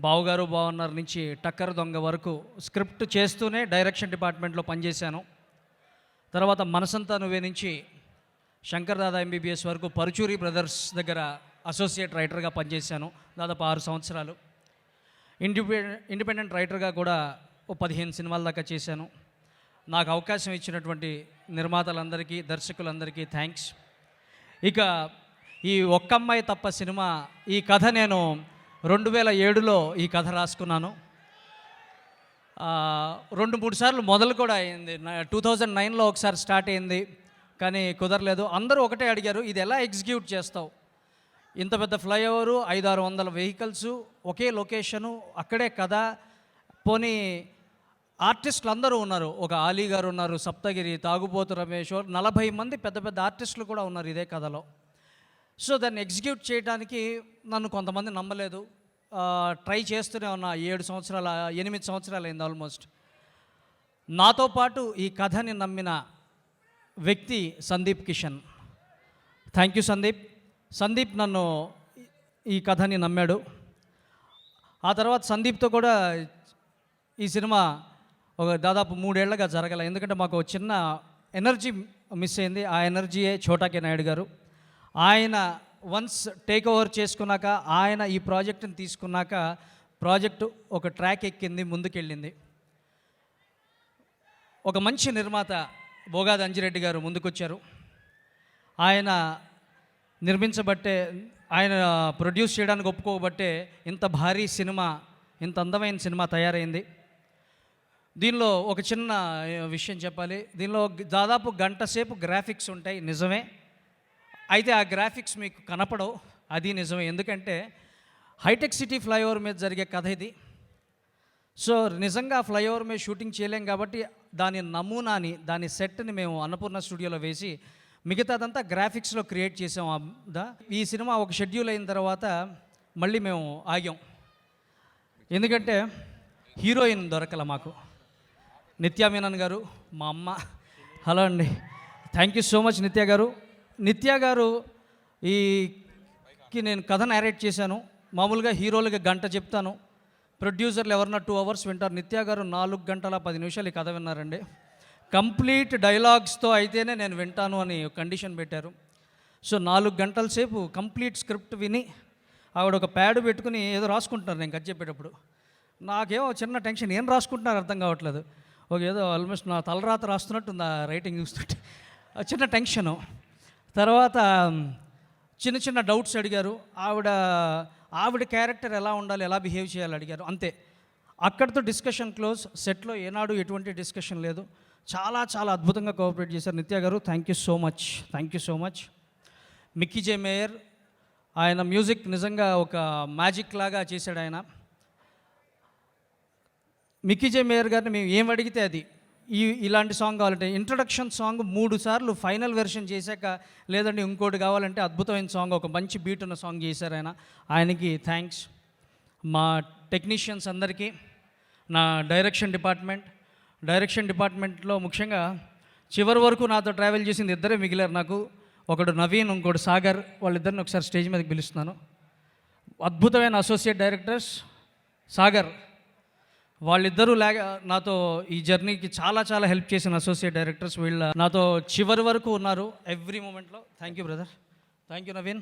బావుగారు బాగున్నారు నుంచి టక్కర్ దొంగ వరకు స్క్రిప్ట్ చేస్తూనే డైరెక్షన్ డిపార్ట్మెంట్లో పనిచేశాను. తర్వాత మనసంతా నువ్వే నుంచి శంకర్ దాదా ఎంబీబీఎస్ వరకు పరుచూరి బ్రదర్స్ దగ్గర అసోసియేట్ రైటర్గా పనిచేశాను దాదాపు 6 సంవత్సరాలు. ఇండిపెండెంట్ రైటర్గా కూడా 15 సినిమాల దాకా చేశాను. నాకు అవకాశం ఇచ్చినటువంటి నిర్మాతలందరికీ, దర్శకులందరికీ థ్యాంక్స్. ఇక ఈ ఒక్క అమ్మాయి తప్ప సినిమా, ఈ కథ నేను 2007లో ఈ కథ రాసుకున్నాను. 2-3 సార్లు మొదలు కూడా అయింది. 2009లో ఒకసారి స్టార్ట్ అయింది, కానీ కుదరలేదు. అందరూ ఒకటే అడిగారు, ఇది ఎలా ఎగ్జిక్యూట్ చేస్తావు? ఇంత పెద్ద ఫ్లైఓవరు, 500-600 వెహికల్సు, ఒకే లొకేషను, అక్కడే కథ. పోనీ ఆర్టిస్టులు అందరూ ఉన్నారు, ఒక ఆలీ గారు ఉన్నారు, సప్తగిరి, తాగుబోతు రమేష్, 40 మంది పెద్ద పెద్ద ఆర్టిస్టులు కూడా ఉన్నారు ఇదే కథలో. సో దాన్ని ఎగ్జిక్యూట్ చేయడానికి నన్ను కొంతమంది నమ్మలేదు. ట్రై చేస్తూనే ఉన్నా. 8 సంవత్సరాలు 8 సంవత్సరాలు అయింది ఆల్మోస్ట్. నాతో పాటు ఈ కథని నమ్మిన వ్యక్తి సందీప్ కిషన్. Thank you Sandeep. సందీప్ నన్ను ఈ కథని నమ్మాడు. ఆ తర్వాత సందీప్తో కూడా ఈ సినిమా ఒక దాదాపు 3 ఏళ్లుగా జరగల. ఎందుకంటే మాకు చిన్న ఎనర్జీ మిస్ అయింది. ఆ ఎనర్జీయే చోటాకే నాయుడు గారు. ఆయన వన్స్ టేక్ ఓవర్ చేసుకున్నాక, ఆయన ఈ ప్రాజెక్టుని తీసుకున్నాక ప్రాజెక్టు ఒక ట్రాక్ ఎక్కింది, ముందుకెళ్ళింది. ఒక మంచి నిర్మాత బోగాది అంజిరెడ్డి గారు ముందుకొచ్చారు. ఆయన నిర్మించబట్టే, ఆయన ప్రొడ్యూస్ చేయడానికి ఒప్పుకోబట్టే ఇంత భారీ సినిమా, ఇంత అందమైన సినిమా తయారైంది. దీనిలో ఒక చిన్న విషయం చెప్పాలి. దీనిలో దాదాపు 1 గంట సేపు గ్రాఫిక్స్ ఉంటాయి, నిజమే. అయితే ఆ గ్రాఫిక్స్ మీకు కనపడవు, అది నిజమే. ఎందుకంటే హైటెక్ సిటీ ఫ్లైఓవర్ మీద జరిగే కథ ఇది. సో నిజంగా ఫ్లైఓవర్ మీద షూటింగ్ చేయలేం కాబట్టి దాని నమూనాని, దాని సెట్ని మేము అన్నపూర్ణ స్టూడియోలో వేసి మిగతాదంతా గ్రాఫిక్స్లో క్రియేట్ చేసాం. ఈ సినిమా ఒక షెడ్యూల్ అయిన తర్వాత మళ్ళీ మేము ఆగాం. ఎందుకంటే హీరోయిన్ దొరకల మాకు. నిత్యా మీనన్ గారు, మా అమ్మ. హలో అండి, థ్యాంక్ యూ సో మచ్ నిత్య గారు. నిత్య గారు నేను కథ నేరేట్ చేశాను. మామూలుగా హీరోలుగా 1 గంట చెప్తాను, ప్రొడ్యూసర్లు ఎవరన్నా 2 అవర్స్ వింటారు. నిత్య గారు 4 గంటల 10 నిమిషాలు ఈ కథ విన్నారండి. కంప్లీట్ డైలాగ్స్తో అయితేనే నేను వింటాను అని కండిషన్ పెట్టారు. సో 4 గంటల సేపు కంప్లీట్ స్క్రిప్ట్ విని ఆవిడ ఒక ప్యాడ్ పెట్టుకుని ఏదో రాసుకుంటున్నారు నేను కథ చెప్పేటప్పుడు. నాకేమో చిన్న టెన్షన్, ఏం రాసుకుంటున్నారు అర్థం కావట్లేదు. ఏదో ఆల్మోస్ట్ నా తలరాత రాస్తున్నట్టు ఉంది ఆ రైటింగ్ చూస్తుంటే. చిన్న టెన్షను. తర్వాత చిన్న చిన్న డౌట్స్ అడిగారు. ఆవిడ క్యారెక్టర్ ఎలా ఉండాలి, ఎలా బిహేవ్ చేయాలి అడిగారు, అంతే. అక్కడితో డిస్కషన్ క్లోజ్. సెట్లో ఏనాడు ఎటువంటి డిస్కషన్ లేదు. చాలా చాలా అద్భుతంగా కోఆపరేట్ చేశారు నిత్య గారు. Thank you so much, thank you so much. Mickey J mayor, ఆయన మ్యూజిక్ నిజంగా ఒక మ్యాజిక్ లాగా చేశాడు ఆయన. మిక్కీ జే మేయర్ గారిని మేము ఏం అడిగితే అది, ఇలాంటి సాంగ్ కావాలంటే, ఇంట్రడక్షన్ సాంగ్ 3 సార్లు ఫైనల్ వెర్షన్ చేశాక, లేదంటే ఇంకోటి కావాలంటే అద్భుతమైన సాంగ్, ఒక మంచి బీట్ ఉన్న సాంగ్ చేశారు ఆయన. ఆయనకి థ్యాంక్స్. మా టెక్నీషియన్స్ అందరికీ, నా డైరెక్షన్ డిపార్ట్మెంట్లో ముఖ్యంగా చివరి వరకు నాతో ట్రావెల్ చేసింది 2 మిగిలారు నాకు. ఒకడు నవీన్, ఇంకోటి సాగర్. వాళ్ళిద్దరిని ఒకసారి స్టేజ్ మీదకి పిలుస్తున్నాను. అద్భుతమైన అసోసియేట్ డైరెక్టర్స్ సాగర్, వాళ్ళిద్దరూ నాతో ఈ జర్నీకి చాలా చాలా హెల్ప్ చేసిన అసోసియేట్ డైరెక్టర్స్. వీళ్ళ నాతో చివరి వరకు ఉన్నారు ఎవ్రీ మూమెంట్లో. Thank you brother, thank you Naveen.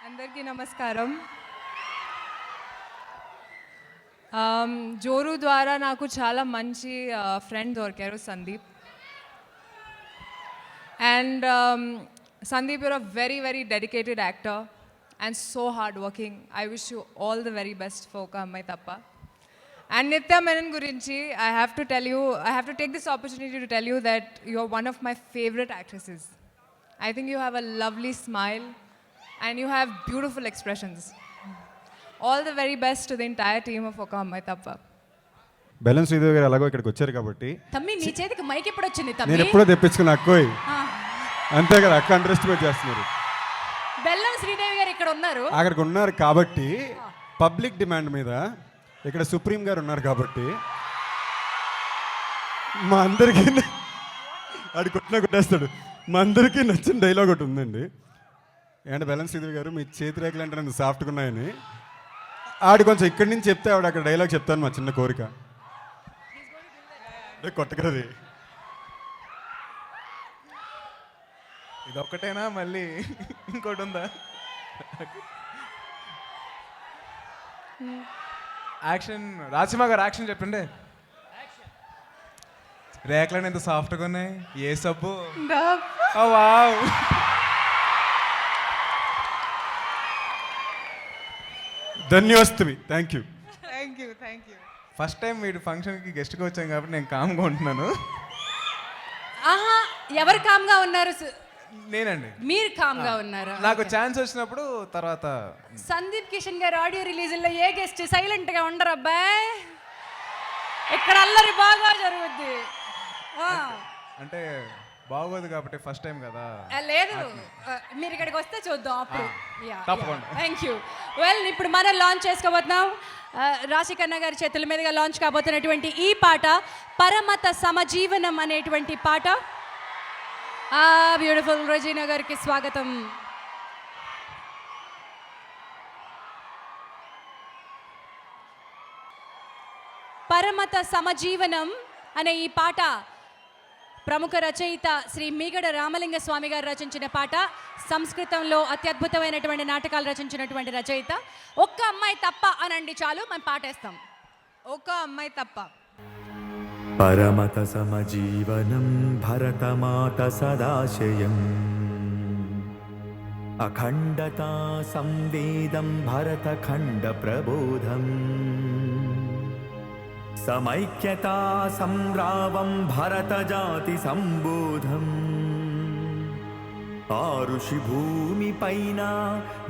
అందరికీ నమస్కారం. జోరు ద్వారా నాకు చాలా మంచి ఫ్రెండ్ దొరికారు, Sandeep. And Sandeep, you're a very very dedicated actor and so hardworking. I wish you all the very best for Oka Ammayi Tappa. And Nithya Menon gurinchi, I have to take this opportunity to tell you that you are one of my favorite actresses. I think you have a lovely smile and you have beautiful expressions. All the very best to the entire team of Oka Ammayi Tappa. బెలన్ శ్రీదేవి గారు అలాగో ఇక్కడికి వచ్చారు కాబట్టి. తమ్మి, నీ చేతికి mic ఎప్పుడు వచ్చింది తమ్మి? నేను ఎప్పుడో తెప్పించుకున్నా అక్కోయ్. అంతే కదా, అక్క అండర్ ఎస్టిమేట్ చేస్తున్నారు. బెల్లం శ్రీదేవి గారు ఇక్కడ ఉన్నారు, అక్కడికి ఉన్నారు కాబట్టి, పబ్లిక్ డిమాండ్ మీద ఇక్కడ సుప్రీం గారు ఉన్నారు కాబట్టి మా అందరికీ, అది కొట్టేస్తాడు, మా అందరికీ నచ్చిన డైలాగ్ ఒకటి ఉందండి. ఏంటంటే బెల్లం శ్రీదేవి గారు మీ చేతి రేఖలు అంటే నన్ను సాఫ్ట్గా ఉన్నాయని ఆడు కొంచెం ఇక్కడి నుంచి చెప్తే ఆవిడ అక్కడ డైలాగ్ చెప్తాను మా చిన్న కోరిక కొట్టకది ఇది ఒక్కటేనా మళ్ళీ ఇంకోటి ఉందా? యాక్షన్ రాజసింహ గారు యాక్షన్ చెప్పండి. రేఖలను ఎంత సాఫ్ట్గా ఉన్నాయి, ఏ సబ్బు? వావ్. ధన్యవాస్తుమి. Thank you. ఫస్ట్ టైం వీడి ఫంక్షన్కి గెస్ట్గా వచ్చాం కాబట్టి నేను కామ్గా ఉంటున్నాను. ఆహా, ఎవరు కామ్గా ఉన్నారు? నేనండి. మీరు కామ్గా ఉన్నారా? నాకు ఛాన్స్ వచ్చినప్పుడు తర్వాత సందీప్ కిషన్ గారు ఆడియో రిలీజుల్లో ఏ గెస్ట్ సైలెంట్గా ఉండరు అబ్బాయి. ఇక్కడ అల్లరి బాగా జరుగుద్ది. అంటే బాగోదు కాబట్టి ఫస్ట్ టైం కదా. లేదు, మీరు ఇక్కడికి వస్తే చూద్దాం అప్పుడు. తప్పకుండా. Thank you. వెల్, ఇప్పుడు మనం లాంచ్ చేసుకోబోతున్నాం. రాశికన్న గారి చేతుల మీదుగా లాంచ్ కాబోతున్నటువంటి ఈ పాట పరమత సమజీవనం అనేటువంటి పాట. బ్యూటిఫుల్ రజీనా గారికి స్వాగతం. పరమత సమజీవనం అనే ఈ పాట ప్రముఖ రచయిత శ్రీ మీగడ రామలింగ స్వామి గారు రచించిన పాట. సంస్కృతంలో అత్యద్భుతమైనటువంటి నాటకాలు రచించినటువంటి రచయిత. ఒక్క అమ్మాయి తప్ప అనండి చాలు, మనం పాటేస్తాం. ఒక్క అమ్మాయి తప్ప. పరమత సమజీవనం భరతమాత సదాశయం అఖండతా సంవేదం భరతఖండ ప్రబోధం సమైక్యతా సంరావం భరతజాతి సంబోధం ఆరుషి భూమి పైన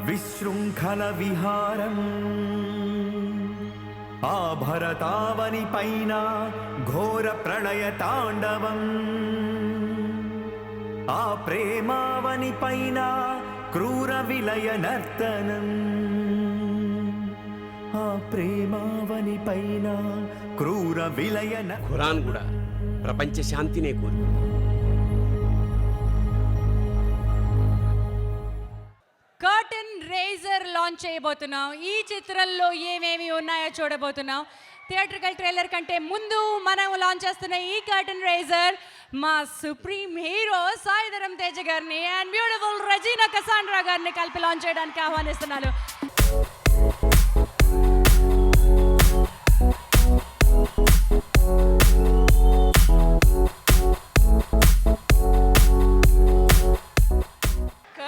విశృంఖల విహారం ఆ భరతావని పైన ఘోర ప్రళయ తాండవం ఆ ప్రేమావని పైన క్రూర విలయ నర్తనం ఆ ప్రేమావని పైన క్రూర విలయ ఖురాన్ కూడా ప్రపంచ శాంతినే కోరు. కర్టన్ రేజర్ లాంచ్ చేయబోతున్నాం. ఈ చిత్రంలో ఏమేమి ఉన్నాయో చూడబోతున్నాం. థియేట్రికల్ ట్రైలర్ కంటే ముందు మనం లాంచ్ చేస్తున్న ఈ కర్టన్ రేజర్ మా సుప్రీం హీరో సాయిధరం తేజ గారిని అండ్ బ్యూటిఫుల్ రజీనా కసాండ్రా గారిని కలిపి లాంచ్ చేయడానికి ఆహ్వానిస్తున్నాను.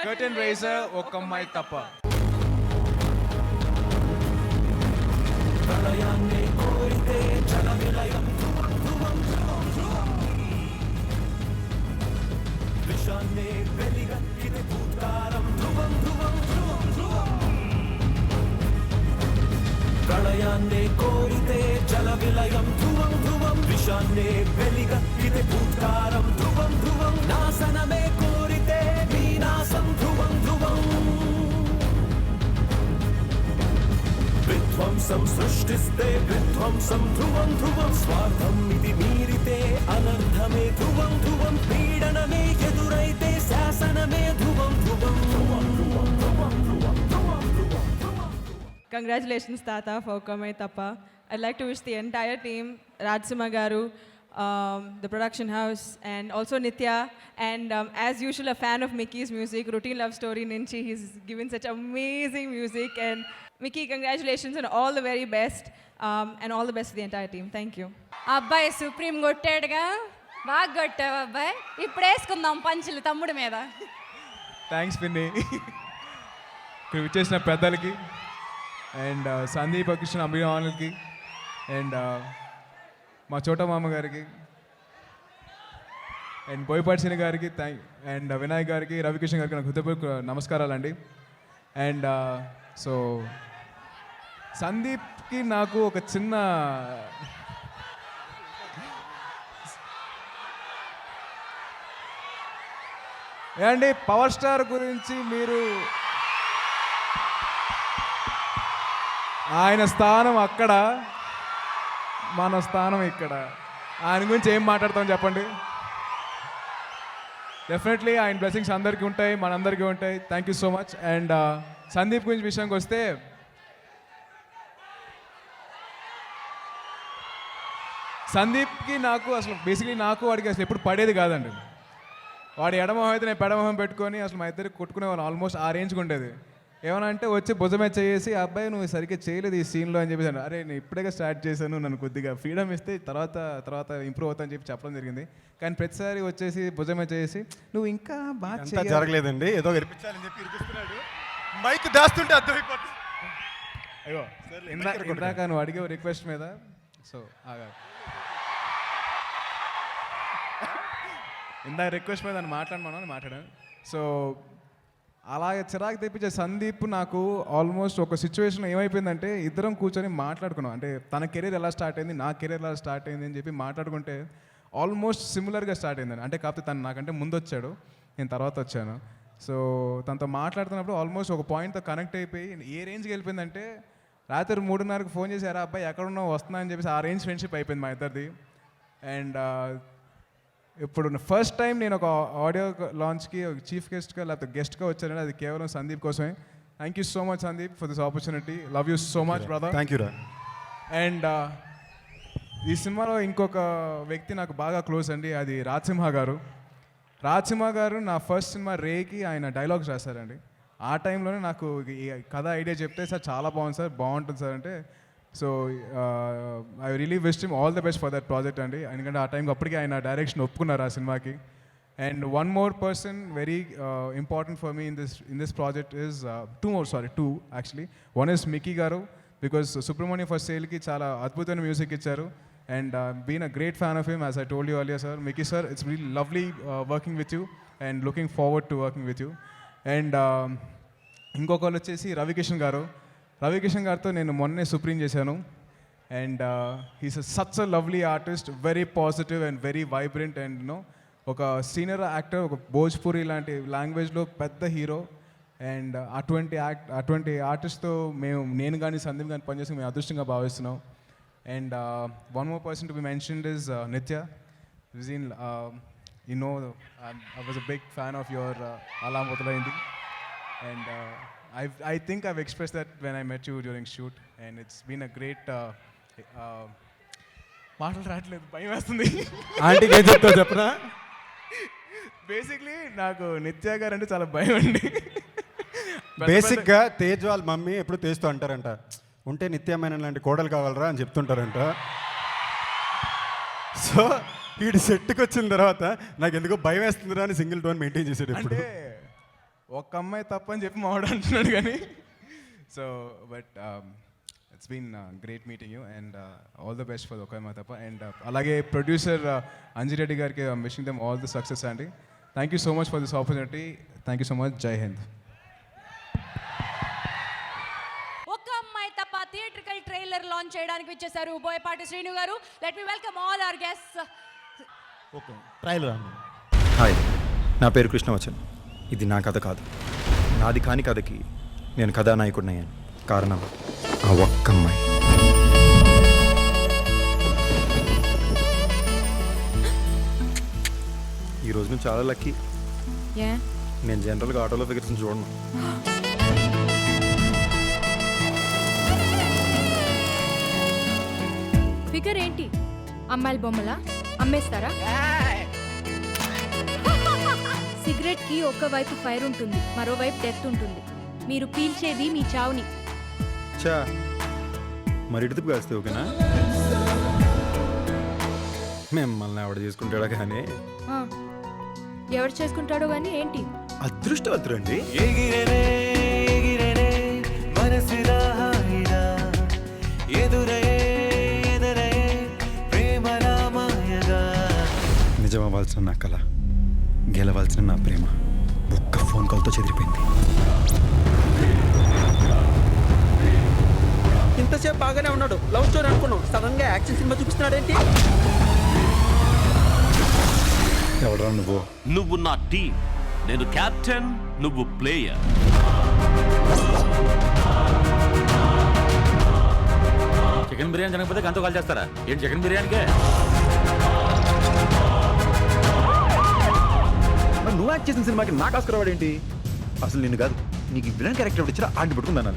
కర్టన్ రేజర్ ఒక్క అమ్మాయి తప్ప. ప్రళయాన్ని కోరితే జల విలయం విషాన్నే వెలిగక్కితే భూతారం ధ్రువం ధ్రువం ధ్రువం ధ్రువం ప్రళయాన్ని కోరితే జల విలయం ధ్రువం ధ్రువం విషాన్నే వెలిగక్కితే భూతారం ధ్రువం ధ్రువం నాశనమే కోరితే వినాశం ధ్రువం ధ్రువం విధ్వంసం సృష్టిస్తే విధ్వంసం ధ్రువం ధ్రువం స్వార్థం ఇది మీరితే అనర్థమే ధ్రువం ధ్రువం పీడనమే ఎదురైతే శాసనమే ధ్రువం ధ్రువం Congratulations, Tata, for Okamai Tappa. I'd like to wish the entire team, Rajsimha Garu, the production house, and also Nitya, and as usual, a fan of Mickey's music, Routine Love Story Ninchi. He's given such amazing music, and Mickey, congratulations and all the very best, and all the best to the entire team. Thank you. అబ్బాయి supreme కొట్టాడుగా, బాగా కొట్టావు అబ్బాయి. ఇప్పుడు వేసుకుందాం పంచులు తమ్ముడి మీద. Thanks పిన్ని. ఇక్కడ వచ్చేసిన పెద్దలకి అండ్ సందీప్ కిషన్ అభిమానులకి అండ్ మా చోట మామ గారికి అండ్ బోయపాటి సిని గారికి అండ్ వినాయక్ గారికి రవికిషన్ గారికి నాకు హృదయపూర్వక నమస్కారాలండి. అండ్ సో సందీప్కి నాకు ఒక చిన్న ఏమండి పవర్ స్టార్ గురించి మీరు ఆయన స్థానం అక్కడ, మన స్థానం ఇక్కడ. ఆయన గురించి ఏం మాట్లాడతాం చెప్పండి. డెఫినెట్లీ ఆయన బ్లెస్సింగ్స్ అందరికీ ఉంటాయి, మనందరికీ ఉంటాయి. Thank you so much. And Sandeep గురించి విషయానికి వస్తే, సందీప్కి నాకు అసలు బేసిక్లీ నాకు వాడికి అసలు ఎప్పుడు పడేది కాదండి. వాడి ఎడమొహం అయితే నేను పెడమొహం పెట్టుకొని అసలు మా ఇద్దరికి కొట్టుకునేవాళ్ళం. ఆల్మోస్ట్ ఆ రేంజ్కి ఉండేది. ఏమన్నా అంటే వచ్చి భుజమే చేసి అబ్బాయి నువ్వు సరిగ్గా చేయలేదు ఈ సీన్లో అని చెప్పేసి, అరే నేను ఇప్పుడే స్టార్ట్ చేశాను, నన్ను కొద్దిగా ఫ్రీడమ్ ఇస్తే తర్వాత ఇంప్రూవ్ అవుతా అని చెప్పడం జరిగింది. కానీ ప్రతిసారి వచ్చేసి భుజమే చేసి నువ్వు ఇంకా బాగా అంతా జరగలేదండి, ఏదో వినిపించాలని చెప్పి ఇరికిస్తున్నాడు. మైక్ దాస్తుంటే అర్థమైపోతుంది. అయ్యో ఇందాక నువ్వు అడిగే రిక్వెస్ట్ మీద, సో ఇందాక రిక్వెస్ట్ మీద నన్ను మాట్లాడాను. సో అలాగే చిరాకు తెప్పించే సందీప్ నాకు ఆల్మోస్ట్ ఒక సిచ్యువేషన్ ఏమైపోయిందంటే, ఇద్దరం కూర్చొని మాట్లాడుకున్నాం. అంటే తన కెరీర్ ఎలా స్టార్ట్ అయింది, నా కెరీర్ ఎలా స్టార్ట్ అయింది అని చెప్పి మాట్లాడుకుంటే ఆల్మోస్ట్ సిమిలర్గా స్టార్ట్ అయిందండి. అంటే కాకపోతే తను నాకంటే ముందు వచ్చాడు, నేను తర్వాత వచ్చాను. సో తనతో మాట్లాడుతున్నప్పుడు ఆల్మోస్ట్ ఒక పాయింట్తో కనెక్ట్ అయిపోయి ఏ రేంజ్కి వెళ్ళిపోయిందంటే, రాత్రి 3:30కి ఫోన్ చేశారా అబ్బాయి ఎక్కడున్నావు వస్తున్నా అని చెప్పేసి ఆ రేంజ్ ఫ్రెండ్షిప్ అయిపోయింది మా ఇద్దరిది. అండ్ ఇప్పుడు ఫస్ట్ టైం నేను ఒక ఆడియో లాంచ్కి ఒక చీఫ్ గెస్ట్గా లేకపోతే గెస్ట్గా వచ్చానండి, అది కేవలం సందీప్ కోసమే. Thank you so much Sandeep for this opportunity. Love you so much brother. Thank you రా. అండ్ ఈ సినిమాలో ఇంకొక వ్యక్తి నాకు బాగా క్లోజ్ అండి, అది రాజసింహ గారు. రాజసింహ గారు నా ఫస్ట్ సినిమా రేకి ఆయన డైలాగ్స్ రాశారండి. ఆ టైంలోనే నాకు ఈ కథ ఐడియా చెప్తే, సార్ చాలా బాగుంది సార్, బాగుంటుంది సార్ అంటే, so I really wish him all the best for that project అండి. ఎందుకంటే ఆ టైంకి అప్పటికే ఆయన డైరెక్షన్ ఒప్పుకున్నారు ఆ సినిమాకి. And one more person very important for me in this project is two actually. One is Mickey గారు, బికాస్ సుబ్రహ్మణ్య ఫర్ సేల్కి చాలా అద్భుతమైన మ్యూజిక్ ఇచ్చారు. And been a great fan of him as I told you earlier sir. Mickey sir, it's really lovely working with you and looking forward to working with you. And ఇంకొకళ్ళు వచ్చేసి రవికిషన్ గారు. రవికిషన్ గారితో నేను మొన్నే సుప్రీం చేశాను. And he's such a lovely artist, very positive and very vibrant. And you know ఒక senior actor, ఒక భోజ్పురి లాంటి లాంగ్వేజ్లో పెద్ద హీరో. అండ్ అటువంటి ఆర్టిస్ట్తో నేను కానీ సందీప్ కానీ పనిచేసి మేము అదృష్టంగా భావిస్తున్నాం. And one more person to be mentioned is నిత్య. You know, I was a big fan of your Ala Modalaindi. And I think I've expressed that when I met you during shoot. And it's been a great... మాటలు రావట్లేదు, భయం వేస్తుంది. ఆంటీకి ఏం చెప్తావు చెప్పరా? Basically నాకు నిత్య గారు అంటే చాలా భయం అండి. బేసిక్గా తేజ్ వాళ్ళ మమ్మీ ఎప్పుడు తేస్తూ అంటారంట, ఉంటే నిత్యమైన లాంటి కోడలు కావాలరా అని చెప్తుంటారంట. సో వీడు సెట్కి వచ్చిన తర్వాత నాకు ఎందుకో భయం వేస్తుందిరా అని సింగిల్ టోన్ మెయింటైన్ చేసాడు. అంటే ఒక అమ్మాయి తప్పని చెప్పి మావాడు అంటున్నాడు కానీ. So but it's been great meeting you and all the best for ఒక అమ్మాయి తప్ప. అండ్ అలాగే ప్రొడ్యూసర్ అంజిరెడ్డి గారికి wishing them all the success అండి. Thank you so much for this opportunity. Thank you so much. జై హింద్. ఒక్క అమ్మాయి తప్ప థియేట్రికల్ ట్రైలర్ లాంచ్ చేయడానికి వచ్చేసారు బోయపాటి శ్రీను గారు. Let me welcome all our guests. Okay trailer. Hi, నా పేరు కృష్ణవచన్. ఇది నా కథ కాదు, నాది కాని కథకి నేను కథానాయకుడినయ్యాను. కారణం ఆ ఒక్క అమ్మాయి. ఈరోజు నేను చాలా లక్కీ. నేను జనరల్గా ఆటోలో ఫిగర్స్ చూడను. ఫిగర్ ఏంటి? అమ్మాయిల బొమ్మలా అమ్మేస్తారా? సిగరెట్కి ఒకవైపు ఫైర్ ఉంటుంది, మరోవైపు డెత్ ఉంటుంది. మీరు పీల్చేది మీ చావుని. చా మరి ఇటుపు కాస్తే ఓకేనా? మిమ్మల్ని ఎవడు చేసుకుంటాడా కానీ. ఎవరు చేసుకుంటాడో కానీ ఏంటి? అదృష్టవంతురండి. నిజమవ్వాల్సిన నా కళ, గెలవాల్సిన నా ప్రేమ ఒక్క ఫోన్ కాల్తో చెదిరిపోయింది. ఇంతసేపు బాగానే ఉన్నాడు, లవ్ స్టోరీ అనుకున్నాం, సడన్ గా యాక్షన్ సినిమా చూపిస్తున్నాడేంటి? ఎవడరా నువ్వు? నువ్వు నా టీం, నేను కెప్టెన్, నువ్వు ప్లేయర్. చికెన్ బిర్యానీ తినకపోతే గంతో కాల్ చేస్తారా? ఏంటి చికెన్ బిర్యానీకే? యాక్ట్ చేసిన సినిమాకి నాకు ఆస్కర్ అవార్డు ఏంటి? అసలు నిన్ను కాదు, నీకు విలన్ క్యారెక్టర్ ఇచ్చినా ఆంటి పట్టుకుందాను.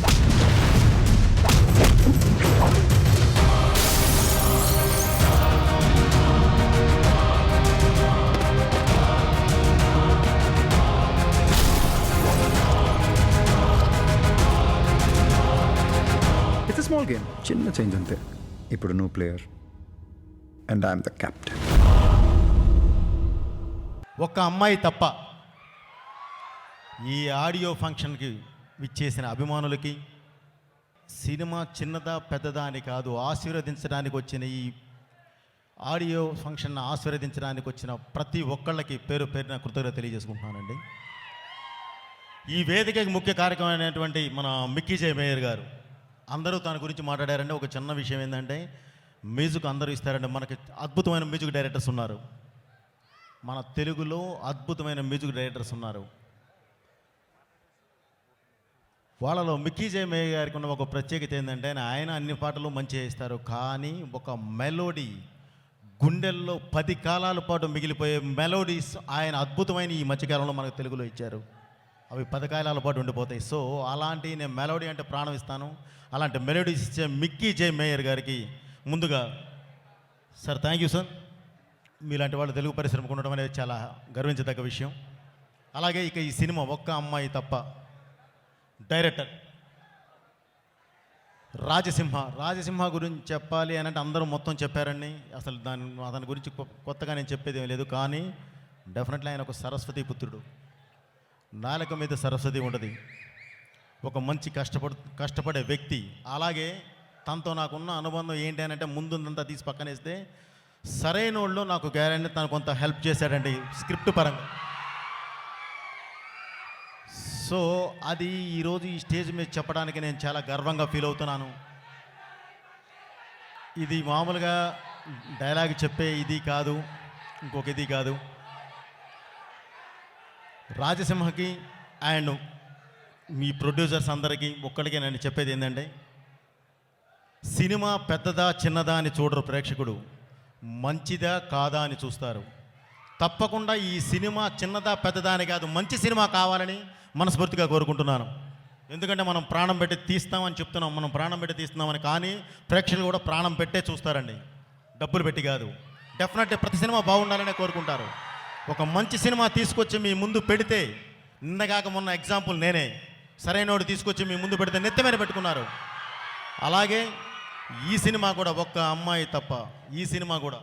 ఇట్స్ స్మాల్ గేమ్, చిన్న చేంజ్ అంతే. ఇప్పుడు నువ్వు player and I'm the captain. ఒక్క అమ్మాయి తప్ప ఈ ఆడియో ఫంక్షన్కి విచ్చేసిన అభిమానులకి, సినిమా చిన్నదా పెద్దదా అని కాదు, ఆశీర్వదించడానికి వచ్చిన ఈ ఆడియో ఫంక్షన్ ఆశీర్వదించడానికి వచ్చిన ప్రతి ఒక్కళ్ళకి పేరు పేరున కృతజ్ఞత తెలియజేసుకుంటున్నానండి. ఈ వేదికకి ముఖ్య కార్యక్రమమైనటువంటి మన మిక్కీ జే మేయర్ గారు అందరూ తన గురించి మాట్లాడారండి. ఒక చిన్న విషయం ఏంటంటే, మ్యూజిక్ అందరూ ఇస్తారండి. మనకి అద్భుతమైన మ్యూజిక్ డైరెక్టర్స్ ఉన్నారు, మన తెలుగులో అద్భుతమైన మ్యూజిక్ డైరెక్టర్స్ ఉన్నారు. వాళ్ళలో మిక్కీ జే మేయర్ గారికి ఉన్న ఒక ప్రత్యేకత ఏంటంటే, ఆయన అన్ని పాటలు మంచిగా ఇస్తారు, కానీ ఒక మెలోడీ గుండెల్లో 10 కాలాల పాటు మిగిలిపోయే మెలోడీస్ ఆయన అద్భుతమైన ఈ మధ్యకాలంలో మనకు తెలుగులో ఇచ్చారు. అవి 10 కాలాల పాటు ఉండిపోతాయి. సో అలాంటి నేను మెలోడీ అంటే ప్రాణం ఇస్తాను. అలాంటి మెలోడీస్ ఇచ్చే మిక్కీ జే మేయర్ గారికి ముందుగా సార్ థ్యాంక్ యూ సార్. మీలాంటి వాళ్ళు తెలుగు పరిశ్రమకు ఉండడం అనేది చాలా గర్వించదగ్గ విషయం. అలాగే ఇక ఈ సినిమా ఒక్క అమ్మాయి తప్ప డైరెక్టర్ రాజసింహ గురించి చెప్పాలి అని అంటే అందరూ మొత్తం చెప్పారండి. అసలు దాని గురించి కొత్తగా నేను చెప్పేది ఏం లేదు. కానీ డెఫినెట్లీ ఆయన ఒక సరస్వతి పుత్రుడు. నాలుక మీద సరస్వతి ఉంటుంది. ఒక మంచి కష్టపడే వ్యక్తి. అలాగే తనతో నాకున్న అనుబంధం ఏంటి అని అంటే, ముందుందంతా తీసి పక్కనేస్తే సరైన వాళ్ళు నాకు గ్యారెంటీ తను కొంత హెల్ప్ చేశాడండి స్క్రిప్ట్ పరంగా. సో అది ఈరోజు ఈ స్టేజ్ మీద చెప్పడానికి నేను చాలా గర్వంగా ఫీల్ అవుతున్నాను. ఇది మామూలుగా డైలాగ్ చెప్పే ఇది కాదు, ఇంకొక ఇది కాదు. రాజసింహకి అండ్ మీ ప్రొడ్యూసర్స్ అందరికీ ఒక్కడికి నేను చెప్పేది ఏంటంటే, సినిమా పెద్దదా చిన్నదా అని చూడరు ప్రేక్షకుడు, మంచిదా కాదా అని చూస్తారు. తప్పకుండా ఈ సినిమా చిన్నదా పెద్దదా అని కాదు, మంచి సినిమా కావాలని మనస్ఫూర్తిగా కోరుకుంటున్నాను. ఎందుకంటే మనం ప్రాణం పెట్టి తీస్తామని చెప్తున్నాం, మనం ప్రాణం పెట్టి తీస్తున్నామని, కానీ ప్రేక్షకులు కూడా ప్రాణం పెట్టే చూస్తారండి, డబ్బులు పెట్టి కాదు. డెఫినెట్గా ప్రతి సినిమా బాగుండాలనే కోరుకుంటారు. ఒక మంచి సినిమా తీసుకొచ్చి మీ ముందు పెడితే, నిన్నగాక మొన్న ఎగ్జాంపుల్ నేనే, సరైనోడు తీసుకొచ్చి మీ ముందు పెడితే నెత్తిమీద పెట్టుకున్నారు. అలాగే ఈ సినిమా కూడా ఒక్క అమ్మాయి తప్ప ఈ సినిమా కూడా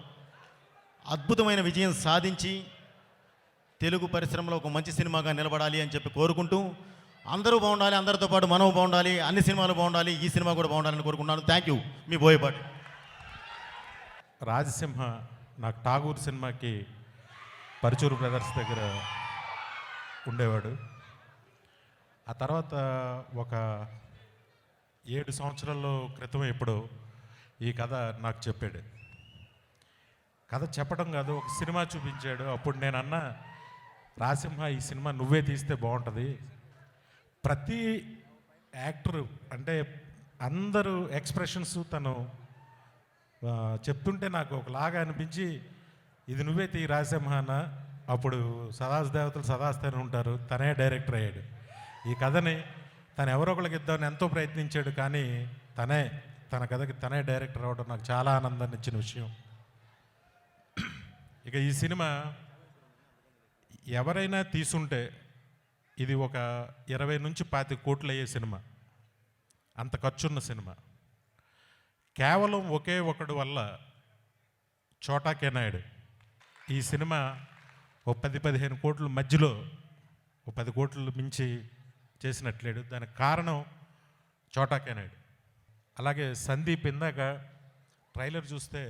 అద్భుతమైన విజయం సాధించి తెలుగు పరిశ్రమలో ఒక మంచి సినిమాగా నిలబడాలి అని చెప్పి కోరుకుంటూ, అందరూ బాగుండాలి, అందరితో పాటు మనం బాగుండాలి, అన్ని సినిమాలు బాగుండాలి, ఈ సినిమా కూడా బాగుండాలని కోరుకుంటున్నాను. Thank you. మీ బోయపాటి. రాజసింహ నాకు ఠాగూర్ సినిమాకి పరుచూరు బ్రదర్స్ దగ్గర ఉండేవాడు. ఆ తర్వాత ఒక 7 సంవత్సరాల క్రితం ఎప్పుడో ఈ కథ నాకు చెప్పాడు. కథ చెప్పడం కాదు, ఒక సినిమా చూపించాడు. అప్పుడు నేను అన్నా, రాజసింహ ఈ సినిమా నువ్వే తీస్తే బాగుంటుంది. ప్రతి యాక్టరు అంటే అందరూ ఎక్స్ప్రెషన్స్ తను చెప్తుంటే నాకు ఒకలాగా అనిపించి, ఇది నువ్వే తీ రాజసింహ అన్న. అప్పుడు దేవతలు సదాస్తని ఉంటారు, తనే డైరెక్టర్ అయ్యాడు. ఈ కథని తను ఎవరో ఒకరికి ఇద్దామని ఎంతో ప్రయత్నించాడు, కానీ తన కథకి తనే డైరెక్టర్ అవ్వడం నాకు చాలా ఆనందాన్ని ఇచ్చిన విషయం. ఇక ఈ సినిమా ఎవరైనా తీసుంటే ఇది ఒక 20 నుంచి 25 కోట్లు అయ్యే సినిమా, అంత ఖర్చున్న సినిమా. కేవలం ఒకే ఒకడు వల్ల, చోటా కే నాయుడు, ఈ సినిమా ఓ 10-15 కోట్ల మధ్యలో, ఓ 10 కోట్లు మించి చేసినట్లేడు. దానికి కారణం చోటా కే నాయుడు. అలాగే సందీప్, ఇందాక ట్రైలర్ చూస్తే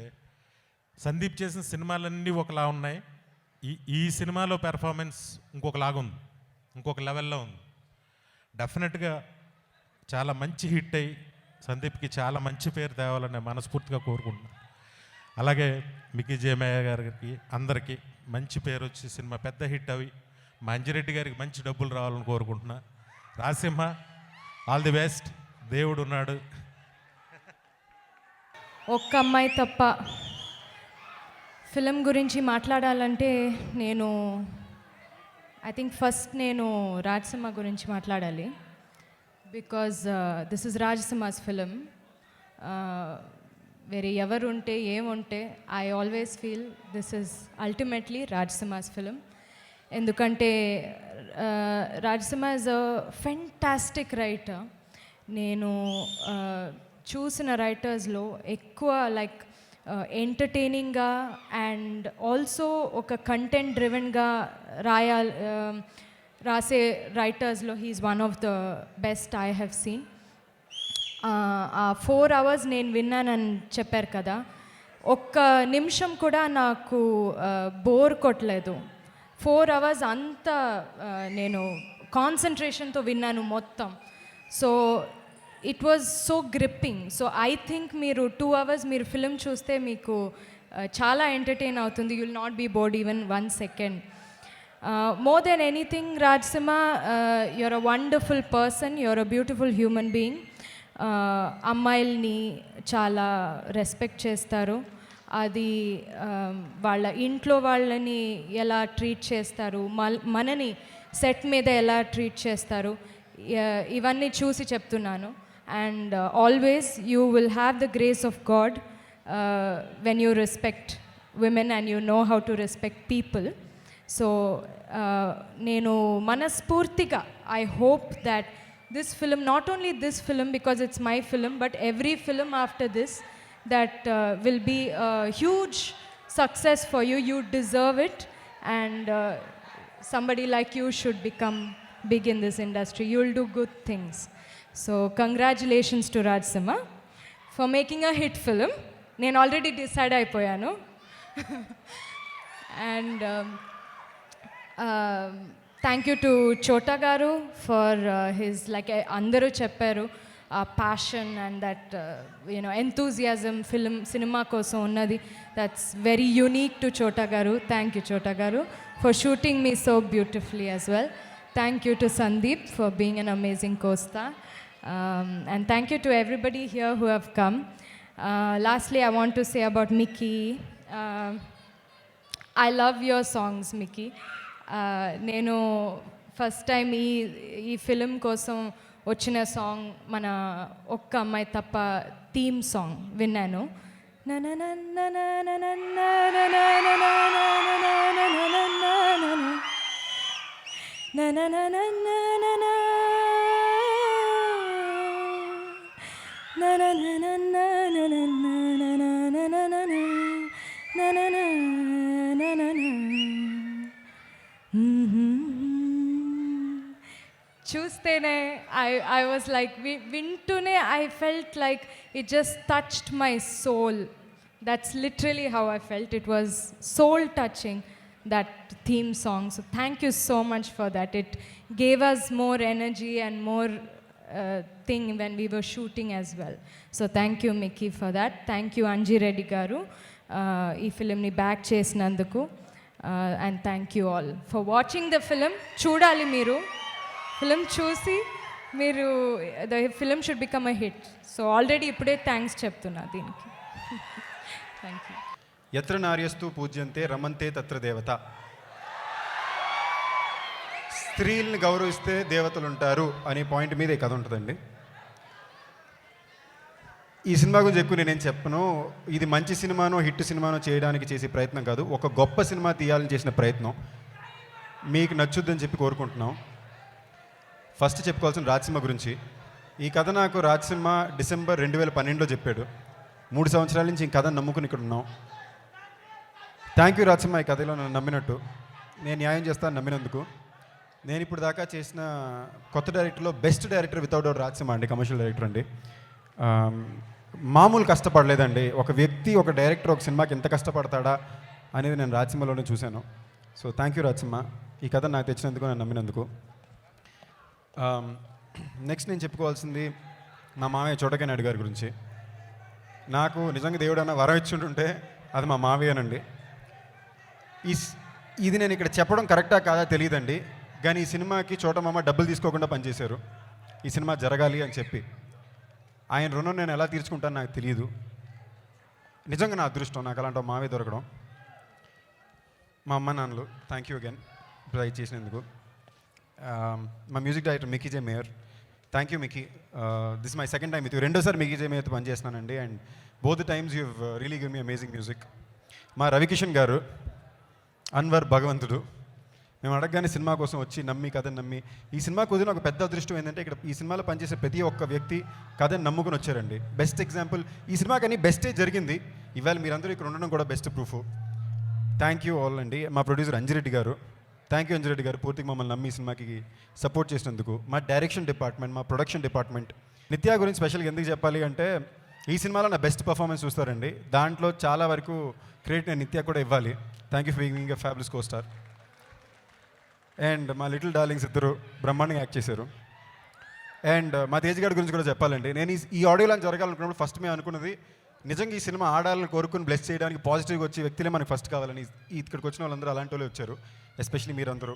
సందీప్ చేసిన సినిమాలన్నీ ఒకలా ఉన్నాయి, ఈ సినిమాలో పెర్ఫార్మెన్స్ ఇంకొకలాగా ఉంది, ఇంకొక లెవెల్లో ఉంది. డెఫినెట్గా చాలా మంచి హిట్ అయ్యి సందీప్కి చాలా మంచి పేరు తేవాలని మనస్ఫూర్తిగా కోరుకుంటున్నాను. అలాగే మిక్కీ జే మేయర్ గారికి అందరికీ మంచి పేరు వచ్చి సినిమా పెద్ద హిట్ అవి మా అంజిరెడ్డి గారికి మంచి డబ్బులు రావాలని కోరుకుంటున్నా. రాజసింహ ఆల్ ది బెస్ట్, దేవుడు ఉన్నాడు. ఒక్క అమ్మాయి తప్ప ఫిలిం గురించి మాట్లాడాలంటే నేను ఐ థింక్ ఫస్ట్ నేను రాజసింహ గురించి మాట్లాడాలి because this is Rajasimha's film. వేరే ఎవరు ఉంటే ఏముంటే I always feel this is ultimately Rajasimha's film. ఎందుకంటే Rajasimha is a fantastic writer. నేను చూసిన రైటర్స్లో ఎక్కువ లైక్ ఎంటర్టైనింగ్గా అండ్ ఆల్సో ఒక కంటెంట్ డ్రివెన్గా రాసే రైటర్స్లో he's one of the best I have seen. ఆ 4 hours నేను విన్నానని చెప్పారు కదా, ఒక్క నిమిషం కూడా నాకు బోర్ కొట్టలేదు. 4 hours అంతా నేను కాన్సన్ట్రేషన్తో విన్నాను మొత్తం. So it was so gripping. So I think మీరు 2 hours మీరు ఫిలిం చూస్తే మీకు చాలా ఎంటర్టైన్ అవుతుంది. You will not be bored even 1 second. More than anything Rajasimha, you're a wonderful person, you're a beautiful human being. అమ్మాయిల్ని చాలా రెస్పెక్ట్ చేస్తారు. అది వాళ్ళ ఇంట్లో వాళ్ళని ఎలా ట్రీట్ చేస్తారు, మనని సెట్ మీద ఎలా ట్రీట్ చేస్తారు, ఇవన్నీ చూసి చెప్తున్నాను. And always you will have the grace of God when you respect women and you know how to respect people. So నేను మనస్ఫూర్తిగా I hope that this film, not only this film because it's my film, but every film after this that will be a huge success for you. You deserve it, and somebody like you should become big in this industry. You'll do good things. So congratulations to Rajsimha for making a hit film. నేను already decide అయిపోయాను. And thank you to చోటా గారు for his like అందరూ చెప్పారు ఆ passion and that you know enthusiasm cinema కోసం ఉన్నది. That's very unique to చోటా గారు. థ్యాంక్ యూ చోటా గారు for shooting me so beautifully as well. Thank you to Sandeep for being an amazing co-star. And thank you to everybody here who have come. Lastly, I want to say about Mickey. I love your songs, Mickey. నేను first time ఈ film కోసం వచ్చిన song మన ఒక్క అమ్మాయి తప్ప theme song విన్నాను. చూస్తేనే ఐ వాజ్ లైక్ వింటూనే I felt like it just touched my soul. That's literally how I felt. It was soul touching, that theme song. So thank you so much for that. It gave us more energy and more thing when we were shooting as well. So thank you Mickey for that. Thank you Anji Reddy garu ee film ni back chesinanduku. And thank you all for watching the film. Chudali meeru film చూసి మీరు the film should become a hit. So already ఇప్పుడే thanks చెప్తున్నా దీనికి. Thank you. యత్ర నార్యస్తు పూజ్యంతే రమంతే తత్ర దేవత. స్త్రీల్ని గౌరవిస్తే దేవతలు ఉంటారు అనే పాయింట్ మీద ఈ కథ ఉంటుందండి. ఈ సినిమా గురించి ఎక్కువ నేనేం చెప్పను. ఇది మంచి సినిమానో హిట్ సినిమానో చేయడానికి చేసే ప్రయత్నం కాదు, ఒక గొప్ప సినిమా తీయాలని చేసిన ప్రయత్నం. మీకు నచ్చుద్దని చెప్పి కోరుకుంటున్నాం. ఫస్ట్ చెప్పుకోవాల్సిన రాజసింహ గురించి. ఈ కథ నాకు రాజసింహ డిసెంబర్ 2012లో చెప్పాడు. 3 సంవత్సరాల నుంచి ఈ కథను నమ్ముకుని ఇక్కడ ఉన్నాం. థ్యాంక్ యూ రాజసింహ, ఈ కథలో నన్ను నమ్మినట్టు. నేను న్యాయం చేస్తాను నమ్మినందుకు. నేను ఇప్పుడు దాకా చేసిన కొత్త డైరెక్టర్లో best director without doubt Rajasimha అండి, కమర్షియల్ డైరెక్టర్ అండి. మామూలు కష్టపడలేదండి. ఒక వ్యక్తి, ఒక డైరెక్టర్ ఒక సినిమాకి ఎంత కష్టపడతాడా అనేది నేను రాజసింహలోనే చూశాను. సో థ్యాంక్ యూ రాజసింహ, ఈ కథ నాకు తెచ్చినందుకు, నన్ను నమ్మినందుకు. నెక్స్ట్ నేను చెప్పుకోవాల్సింది మా మావయ్య చోటకే నాయుడు గారి గురించి. నాకు నిజంగా దేవుడు అన్న వరం ఇచ్చుంటుంటే అది మా మావయ్యనండి. ఇది నేను ఇక్కడ చెప్పడం కరెక్టా కాదా తెలియదండి, కానీ ఈ సినిమాకి చోటమామ డబ్బులు తీసుకోకుండా పనిచేశారు ఈ సినిమా జరగాలి అని చెప్పి. ఆయన రుణం నేను ఎలా తీర్చుకుంటాను నాకు తెలియదు. నిజంగా నా అదృష్టం నాకు అలాంటి మావయ్య దొరకడం. మా అమ్మ నాన్నలు థ్యాంక్ యూ అగైన్. ట్రై చేసినందుకు. మా music director Mickey J Meyer, thank you Mickey. This my second time with you. రెండోసారి మికీ జే మేయర్తో పనిచేస్తున్నానండి, and both the times you really give me amazing music. మా రవికిషన్ గారు, అన్వర్ భగవంతుడు, మేము అడగగానే సినిమా కోసం వచ్చి నమ్మి కథను నమ్మి, ఈ సినిమా కుదిరిన ఒక పెద్ద అదృష్టం ఏంటంటే ఇక్కడ ఈ సినిమాలో పనిచేసే ప్రతి ఒక్క వ్యక్తి కథను నమ్ముకుని వచ్చారండి. బెస్ట్ ఎగ్జాంపుల్ ఈ సినిమా కానీ బెస్టే జరిగింది. ఇవాళ మీరందరూ ఇక్కడ ఉండడం కూడా best proof. Thank you all అండి. మా ప్రొడ్యూసర్ అంజిరెడ్డి గారు, థ్యాంక్ యూ అంజిరెడ్డి గారు, పూర్తిగా మమ్మల్ని నమ్మి ఈ సినిమాకి సపోర్ట్ చేసినందుకు. మా డైరెక్షన్ డిపార్ట్మెంట్, మా ప్రొడక్షన్ డిపార్ట్మెంట్. నిత్య గురించి స్పెషల్గా ఎందుకు చెప్పాలి అంటే ఈ సినిమాలో నా బెస్ట్ పర్ఫార్మెన్స్ చూస్తారండి, దాంట్లో చాలా వరకు క్రెడిట్ నేను నిత్య కూడా ఇవ్వాలి. Thank you for being a fabulous co star. And మా లిటిల్ డార్లింగ్స్ ఇద్దరు బ్రహ్మాండంగా యాక్ట్ చేశారు. అండ్ మా తేజ్ గారి గురించి కూడా చెప్పాలండి. నేను ఈ ఆడియో లాంచ్ జరగాలనుకున్నప్పుడు ఫస్ట్ మేము అనుకున్నది నిజంగా ఈ సినిమా ఆడాలని కోరుకుని బ్లెస్ చేయడానికి పాజిటివ్గా వచ్చే వ్యక్తులే మనకి ఫస్ట్ కావాలని. ఇక్కడికి వచ్చిన వాళ్ళందరూ అలాంటి వాళ్ళే వచ్చారు, ఎస్పెషల్లీ మీరందరూ.